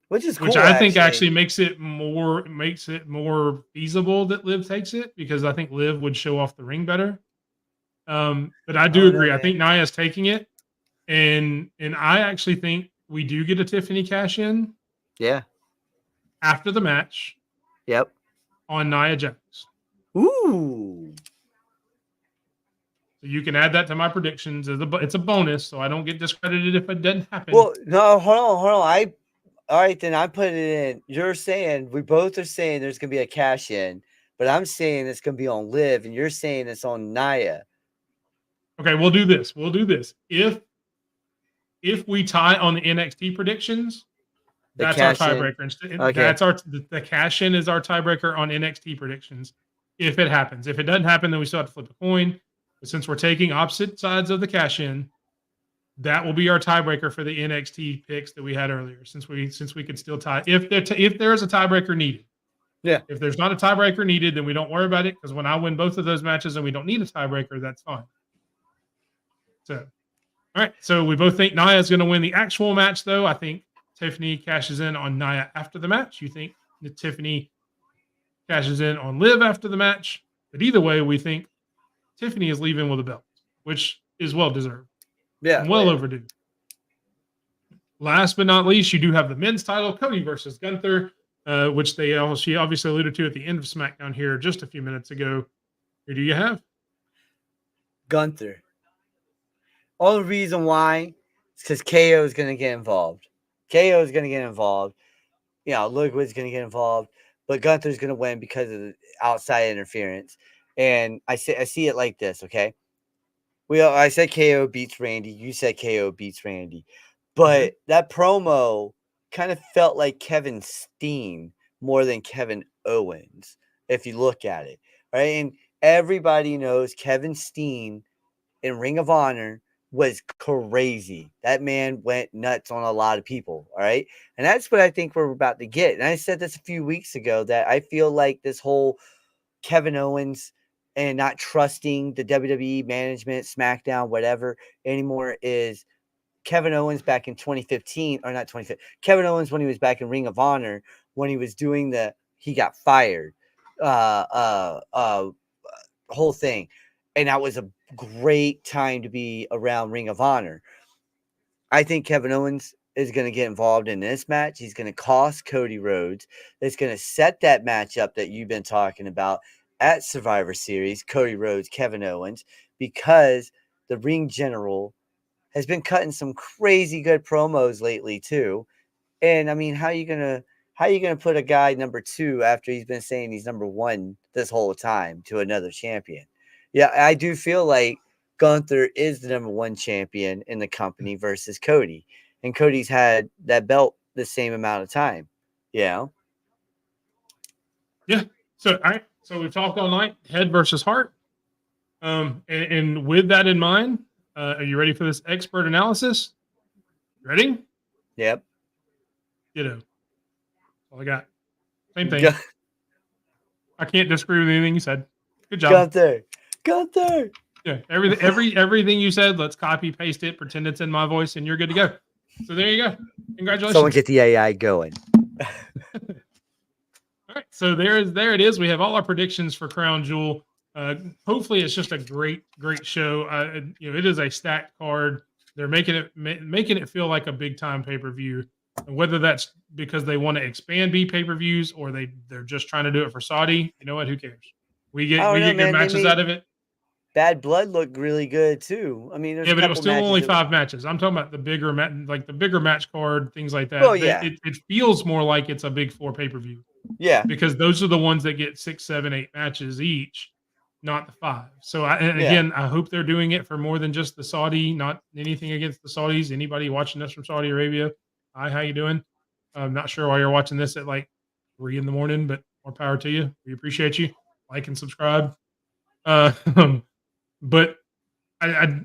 Which is cool. Which I think actually makes it more feasible that Liv takes it because I think Liv would show off the ring better. But I do agree. I think Nia's taking it, and I actually think we do get a Tiffany cash in. Yeah. After the match. Yep. On Nia Jax. Ooh. So you can add that to my predictions. It's a bonus, so I don't get discredited if it doesn't happen. Well, no, hold on. All right, then I put it in. You're saying we both are saying there's gonna be a cash in, but I'm saying it's gonna be on Liv, and you're saying it's on Nia. Okay, we'll do this. If we tie on the NXT predictions, that's our tiebreaker. Okay. The cash in is our tiebreaker on NXT predictions. If it happens, if it doesn't happen, then we still have to flip a coin. But since we're taking opposite sides of the cash in, that will be our tiebreaker for the NXT picks that we had earlier. Since we could still tie, if there is a tiebreaker needed. Yeah. If there's not a tiebreaker needed, then we don't worry about it because when I win both of those matches and we don't need a tiebreaker, that's fine. So, all right. So we both think Nia is going to win the actual match, though. I think Tiffany cashes in on Nia after the match. You think that Tiffany cashes in on Liv after the match. But either way, we think Tiffany is leaving with a belt, which is well deserved. Yeah. And well overdue. Last but not least, you do have the men's title, Cody versus Gunther, which she obviously alluded to at the end of SmackDown here just a few minutes ago. Who do you have? Gunther. All the reason why is because KO is going to get involved. Ludwig's going to get involved, but Gunther's going to win because of the outside interference. And I see it like this, okay? I said KO beats Randy. You said KO beats Randy. But that promo kind of felt like Kevin Steen more than Kevin Owens. if you look at it, right? And everybody knows Kevin Steen in Ring of Honor was crazy. That man went nuts on a lot of people. All right. And that's what I think we're about to get. And I said this a few weeks ago that I feel like this whole Kevin Owens and not trusting the WWE management, SmackDown, whatever anymore is Kevin Owens back in 2015, or not 2015. Kevin Owens when he was back in Ring of Honor, when he was doing he got fired, whole thing. And that was a great time to be around Ring of Honor. I think Kevin Owens is going to get involved in this match. He's going to cost Cody Rhodes. It's going to set that match up that you've been talking about at Survivor Series, Cody Rhodes, Kevin Owens, because the ring general has been cutting some crazy good promos lately too. And I mean, how are you gonna put a guy number 2 after he's been saying he's number 1 this whole time to another champion? Yeah, I do feel like Gunther is the number 1 champion in the company versus Cody. And Cody's had that belt the same amount of time. Yeah. So all right. So we've talked all night, head versus heart. And with that in mind, are you ready for this expert analysis? Ready? Yep. Ditto. That's all I got. Same thing. I can't disagree with anything you said. Good job. Gunther. Yeah. Everything you said, let's copy, paste it, pretend it's in my voice, and you're good to go. So there you go. Congratulations. Someone get the AI going. All right. So there it is. We have all our predictions for Crown Jewel. Hopefully it's just a great show. It is a stacked card. They're making it feel like a big time pay-per-view. And whether that's because they want to expand pay-per-views or they're just trying to do it for Saudi, you know what? Who cares? We get good matches out of it. Bad Blood looked really good too. I mean, yeah, but it was still only 5 matches. I'm talking about the bigger match card, things like that. Oh yeah, it feels more like it's a big 4 pay-per-view. Yeah, because those are the ones that get 6, 7, 8 matches each, not the 5. So again, I hope they're doing it for more than just the Saudi. Not anything against the Saudis. Anybody watching this from Saudi Arabia? Hi, how you doing? I'm not sure why you're watching this at like 3 a.m, but more power to you. We appreciate you. Like and subscribe. But I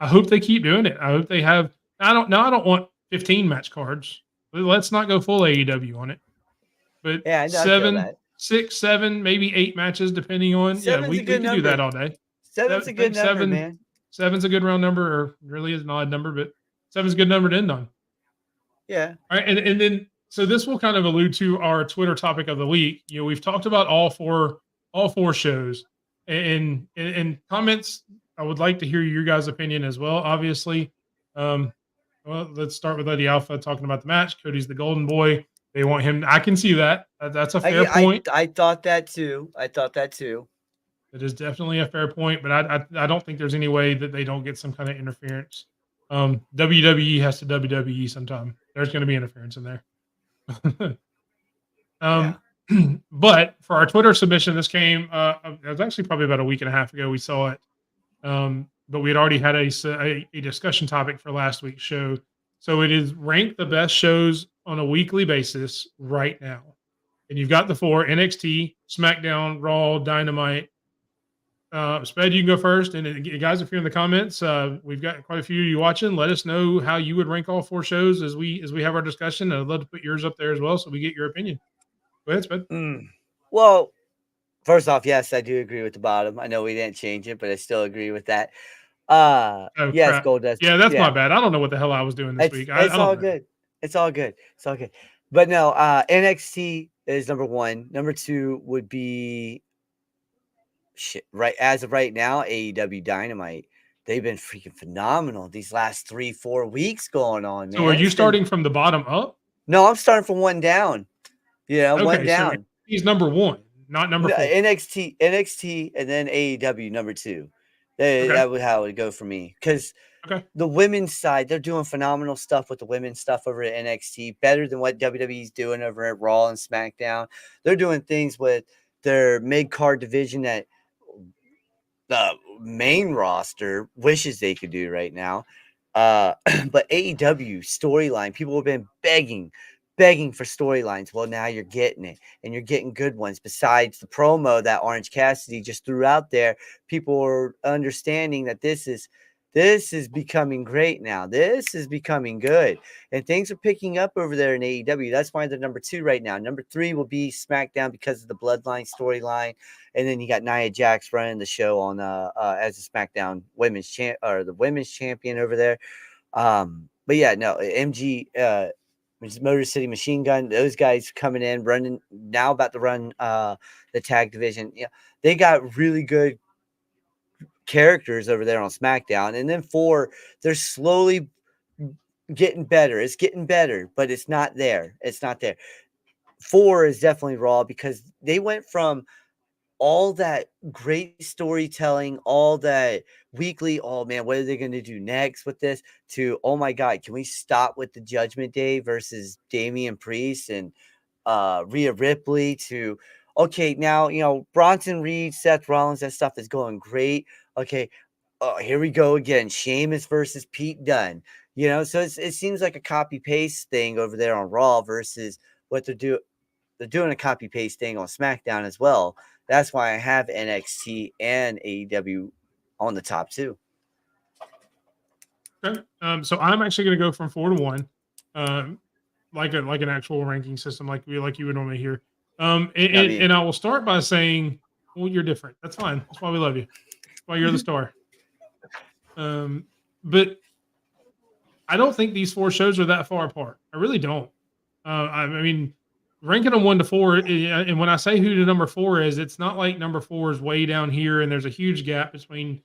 hope they keep doing it. I hope they have. I don't want 15 match cards. Let's not go full AEW on it. But yeah, 7, 6, 7, maybe 8 matches, depending on. We can do that all day. 7's a good number, man. 7's a good round number, or really is an odd number, but 7's a good number to end on. Yeah. All right, and then so this will kind of allude to our Twitter topic of the week. We've talked about all four shows, and comments. I would like to hear your guys' opinion as well. Obviously, well, let's start with Eddie Alpha talking about the match. Cody's the golden boy. They want him. I can see that. That's a fair point. I thought that too. It is definitely a fair point, but I don't think there's any way that they don't get some kind of interference. WWE has to WWE sometime. There's going to be interference in there. But for our Twitter submission, this came. It was actually probably about a week and a half ago. We saw it, but we had already had a discussion topic for last week's show. So it is ranked the best shows on a weekly basis right now. And you've got the 4: NXT, SmackDown, Raw, Dynamite. Sped, you can go first. And guys, if you're in the comments, we've got quite a few of you watching. Let us know how you would rank all 4 shows as we have our discussion. I'd love to put yours up there as well so we get your opinion. Go ahead, Sped. Well, first off, yes, I do agree with the bottom. I know we didn't change it, but I still agree with that. Yes, crap. Goldust. Yeah, that's my bad. I don't know what the hell I was doing this week. It's all good. It's all good. But no, NXT is number 1. Number 2 would be right as of right now, AEW Dynamite. They've been freaking phenomenal these last 3-4 weeks going on, man. So are you starting from the bottom up? No, I'm starting from 1 down. Okay, 1 down. So he's number 1, not number 4. NXT, and then AEW number 2. That would how it would go for me. Because the women's side, they're doing phenomenal stuff with the women's stuff over at NXT, better than what WWE's doing over at Raw and SmackDown. They're doing things with their mid-card division that the main roster wishes they could do right now. But AEW storyline, people have been begging begging for storylines. Well, now you're getting it, and you're getting good ones. Besides the promo that Orange Cassidy just threw out there, people are understanding that this is becoming great now. This is becoming good, and things are picking up over there in AEW. That's why they're number 2 right now. Number 3 will be SmackDown because of the Bloodline storyline, and then you got Nia Jax running the show on as a SmackDown women's the women's champion over there. But yeah, no, MG, Motor City Machine Gun, those guys coming in, running now, about to run the tag division. Yeah, they got really good characters over there on SmackDown. And then 4, they're slowly getting better. It's getting better, but it's not there. It's not there. 4 is definitely Raw, because they went from all that great storytelling, all that weekly, oh man, what are they going to do next with this, to, oh my God, can we stop with the Judgment Day versus Damian Priest and Rhea Ripley, to, okay, now, Bronson Reed, Seth Rollins, that stuff is going great. Okay, here we go again. Sheamus versus Pete Dunne. So it seems like a copy paste thing over there on Raw versus what they're doing. They're doing a copy paste thing on SmackDown as well. That's why I have NXT and AEW on the top 2. Okay. So I'm actually going to go from 4 to 1, like an actual ranking system, like you would normally hear. And I will start by saying, well, you're different. That's fine. That's why we love you. That's why you're the star. But I don't think these 4 shows are that far apart. I really don't. I mean, ranking them 1 to 4, and when I say who the number 4 is, it's not like number 4 is way down here and there's a huge gap between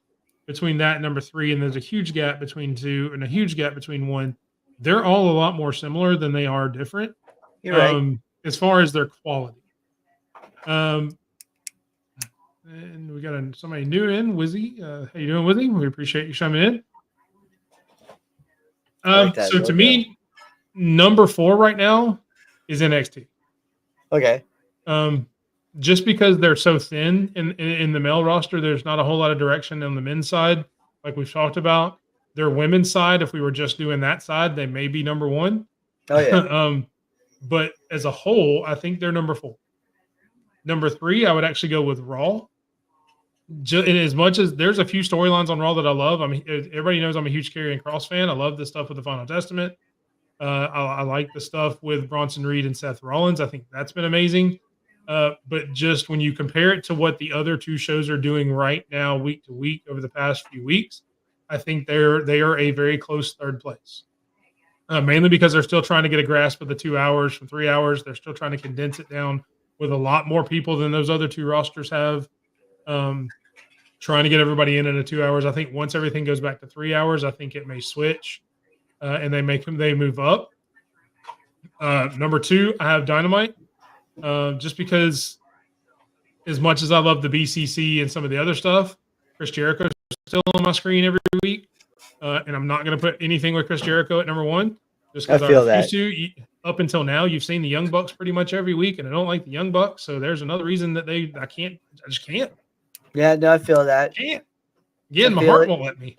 that and number 3, and there's a huge gap between 2 and a huge gap between 1. They're all a lot more similar than they are different. You're right. As far as their quality. And we got somebody new in, Wizzy. How you doing, Wizzy? We appreciate you coming in. So to me, number 4 right now is NXT. Okay. Just because they're so thin in the male roster, there's not a whole lot of direction on the men's side, like we've talked about. Their women's side, if we were just doing that side, they may be number 1. Oh yeah. But as a whole, I think they're number 4. Number 3, I would actually go with Raw. In as much as there's a few storylines on Raw that I love. I mean, everybody knows I'm a huge Karrion Kross fan. I love the stuff with the Final Testament. I like the stuff with Bronson Reed and Seth Rollins. I think that's been amazing. But just when you compare it to what the other 2 shows are doing right now, week to week, over the past few weeks, I think they are a very close 3rd place. Mainly because they're still trying to get a grasp of the 2 hours from 3 hours. They're still trying to condense it down with a lot more people than those other 2 rosters have. Trying to get everybody in 2 hours. I think once everything goes back to 3 hours, I think it may switch, and they move up. Number 2, I have Dynamite, just because as much as I love the BCC and some of the other stuff, Chris Jericho is still on my screen every week, and I'm not going to put anything with Chris Jericho at number 1. Just because I refuse to. Up until now, you've seen the Young Bucks pretty much every week, and I don't like the Young Bucks, so there's another reason that I just can't. Yeah, no, I feel that. Can't. Again, my heart won't let me.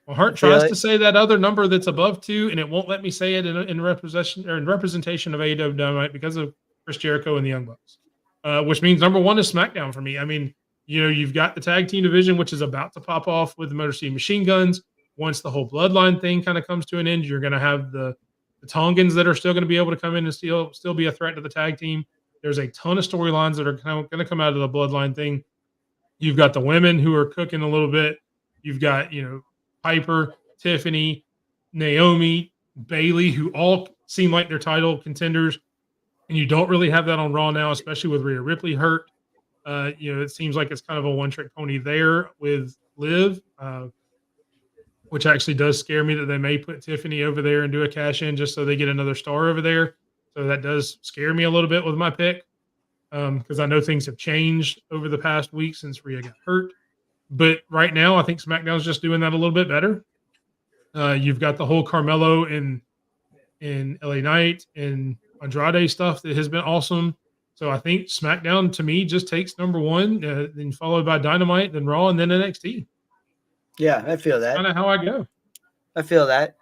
My heart tries to say that other number that's above 2, and it won't let me say it in representation of AEW Dynamite because of Chris Jericho and the Young Bucks, which means number 1 is SmackDown for me. I mean, you've got the tag team division, which is about to pop off with the Motor City Machine Guns. Once the whole Bloodline thing kind of comes to an end, you're going to have the Tongans that are still going to be able to come in and still be a threat to the tag team. There's a ton of storylines that are going to come out of the Bloodline thing. You've got the women who are cooking a little bit. You've got, Piper, Tiffany, Naomi, Bailey, who all seem like they're title contenders. And you don't really have that on Raw now, especially with Rhea Ripley hurt. It seems like it's kind of a one-trick pony there with Liv, which actually does scare me that they may put Tiffany over there and do a cash-in just so they get another star over there. So that does scare me a little bit with my pick. Because I know things have changed over the past week since Rhea got hurt. But right now, I think SmackDown's just doing that a little bit better. You've got the whole Carmelo and LA Knight and Andrade stuff that has been awesome. So I think SmackDown, to me, just takes number 1, then followed by Dynamite, then Raw, and then NXT. Yeah, I feel that. Kind of how I go. I feel that.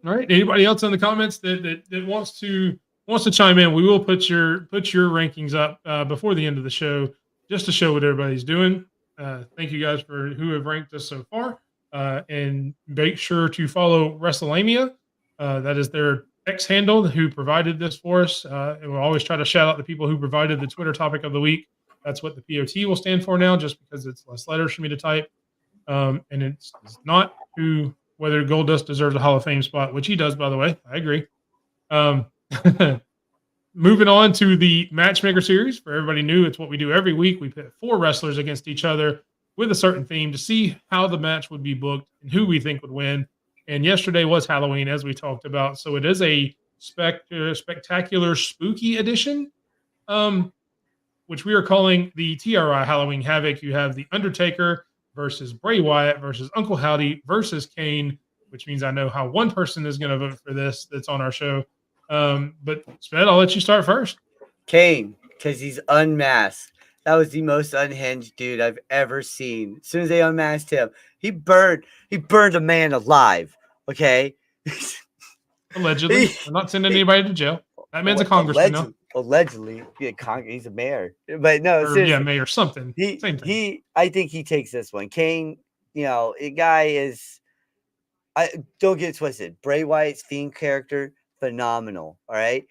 All right. Anybody else in the comments that wants to wants to chime in, we will put your rankings up before the end of the show, just to show what everybody's doing. Thank you guys for who have ranked us so far, and make sure to follow WrestleMania. That is their X handle who provided this for us, and we'll always try to shout out the people who provided the Twitter topic of the week. That's what the POT will stand for now, just because it's less letters for me to type, and it's not whether Goldust deserves a Hall of Fame spot, which he does, by the way. I agree. Moving on to the Matchmaker series. For everybody new, it's what we do every week. We pit 4 wrestlers against each other with a certain theme to see how the match would be booked and who we think would win. And yesterday was Halloween, as we talked about. So it is a spectacular spooky edition, which we are calling the TRI Halloween Havoc. You have The Undertaker versus Bray Wyatt versus Uncle Howdy versus Kane, which means I know how one person is going to vote for this that's on our show. But Sped, I'll let you start first. Kane, because he's unmasked. That was the most unhinged dude I've ever seen. As soon as they unmasked him, he burned a man alive. Okay. Allegedly. I'm not sending anybody to jail. That man's a congressman now. Allegedly. He's a mayor. But no, or, yeah, mayor, something. Same thing. I think he takes this one. Kane, a guy is, don't get it twisted. Bray Wyatt's Fiend character, phenomenal. All right.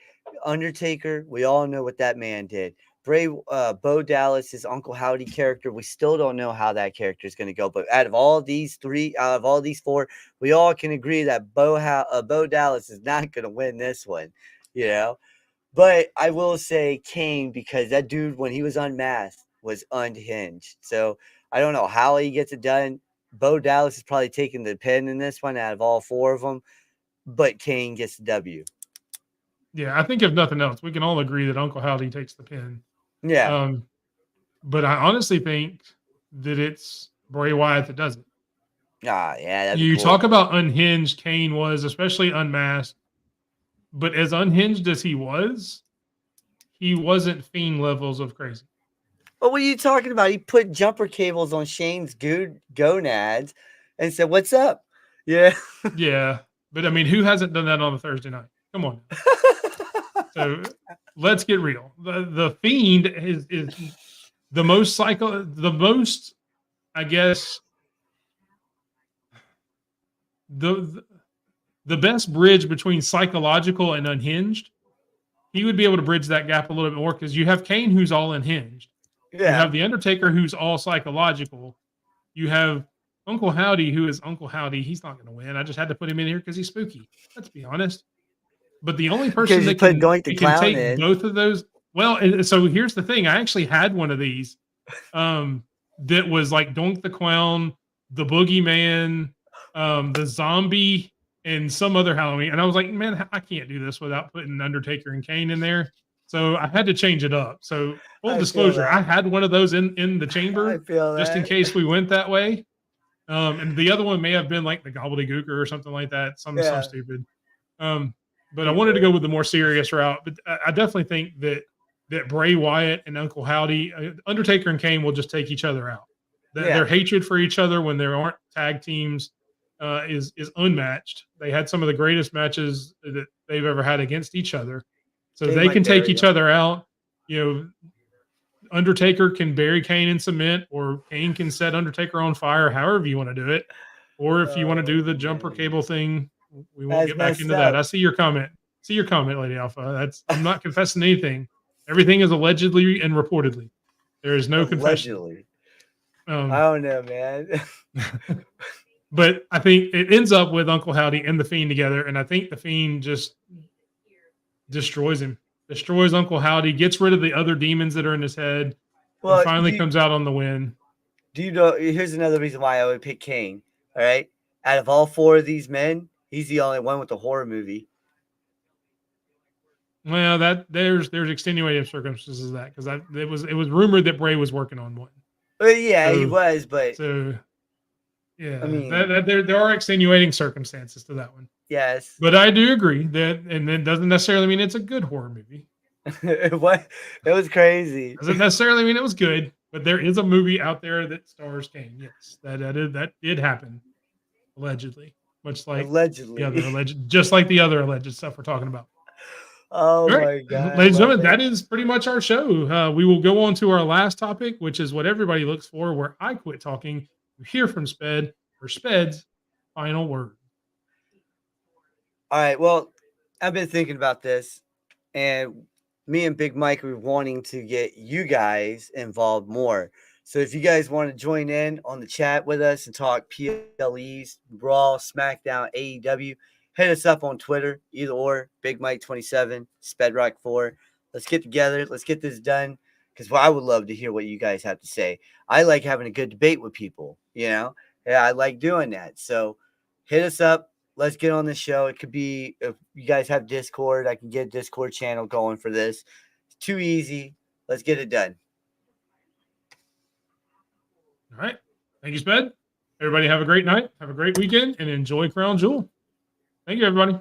Undertaker, we all know what that man did. Bo Dallas, his Uncle Howdy character, we still don't know how that character is going to go. But out of all these 4, we all can agree that Bo Dallas is not going to win this one, But I will say Kane, because that dude, when he was unmasked, was unhinged. So I don't know how he gets it done. Bo Dallas is probably taking the pin in this one out of all 4 of them. But Kane gets the W. Yeah, I think if nothing else, we can all agree that Uncle Howdy takes the pin. Yeah. But I honestly think that it's Bray Wyatt that does it. Yeah. You talk about unhinged Kane was, especially unmasked. But as unhinged as he wasn't Fiend levels of crazy. But what are you talking about? He put jumper cables on Shane's gonads and said, "What's up?" Yeah. Yeah. But I mean, who hasn't done that on a Thursday night? Come on. So let's get real. The Fiend is the most I guess, the best bridge between psychological and unhinged. He would be able to bridge that gap a little bit more, because you have Kane, who's all unhinged. Yeah. You have The Undertaker, who's all psychological. You have Uncle Howdy, who is Uncle Howdy. He's not going to win. I just had to put him in here because he's spooky. Let's be honest. But the only person that can take both of those. Well, so here's the thing. I actually had one of these that was like Doink the Clown, the Boogeyman, the Zombie, and some other Halloween. And I was like, man, I can't do this without putting Undertaker and Kane in there. So I had to change it up. So full disclosure, I had one of those in the chamber just in case we went that way. And the other one may have been like the Gobbledygooker or something like that. Something so stupid. But I wanted to go with the more serious route. But I definitely think that Bray Wyatt and Uncle Howdy, Undertaker and Kane will just take each other out. Their hatred for each other when there aren't tag teams is unmatched. They had some of the greatest matches that they've ever had against each other. So they can take each other out. Undertaker can bury Kane in cement, or Kane can set Undertaker on fire, however you want to do it. Or if you want to do the jumper cable thing, we won't get back into that. I see your comment. Lady Alpha. I'm not confessing anything. Everything is allegedly and reportedly. There is no confession. I don't know, man. But I think it ends up with Uncle Howdy and the Fiend together, and I think the Fiend just destroys him. Destroys Uncle Howdy, gets rid of the other demons that are in his head, and finally comes out on the win. Do you know? Here's another reason why I would pick Kane. All right, out of all 4 of these men, he's the only one with a horror movie. Well, there's extenuating circumstances of that, because it was rumored that Bray was working on one. Yeah, he was, but yeah, I mean, there are extenuating circumstances to that one. Yes, but I do agree that, and it doesn't necessarily mean it's a good horror movie. What? It was crazy. Doesn't necessarily mean it was good, but there is a movie out there that stars Kane. Yes, that did happen, allegedly. Much like allegedly, just like the other alleged stuff we're talking about. Oh All right, my God. ladies and love gentlemen, it. that is pretty much our show. We will go on to our last topic, which is what everybody looks for, where I quit talking. You hear from Sped for Sped's final word. All right. Well, I've been thinking about this, and me and Big Mike were wanting to get you guys involved more. So if you guys want to join in on the chat with us and talk PLEs, Raw, SmackDown, AEW, hit us up on Twitter, either or, Big Mike 27, Spedrock 4. Let's get together. Let's get this done. Because I would love to hear what you guys have to say. I like having a good debate with people, you know? Yeah, I like doing that. So hit us up. Let's get on the show. It could be, if you guys have Discord, I can get a Discord channel going for this. It's too easy. Let's get it done. All right. Thank you, Sped. Everybody have a great night. Have a great weekend and enjoy Crown Jewel. Thank you, everybody.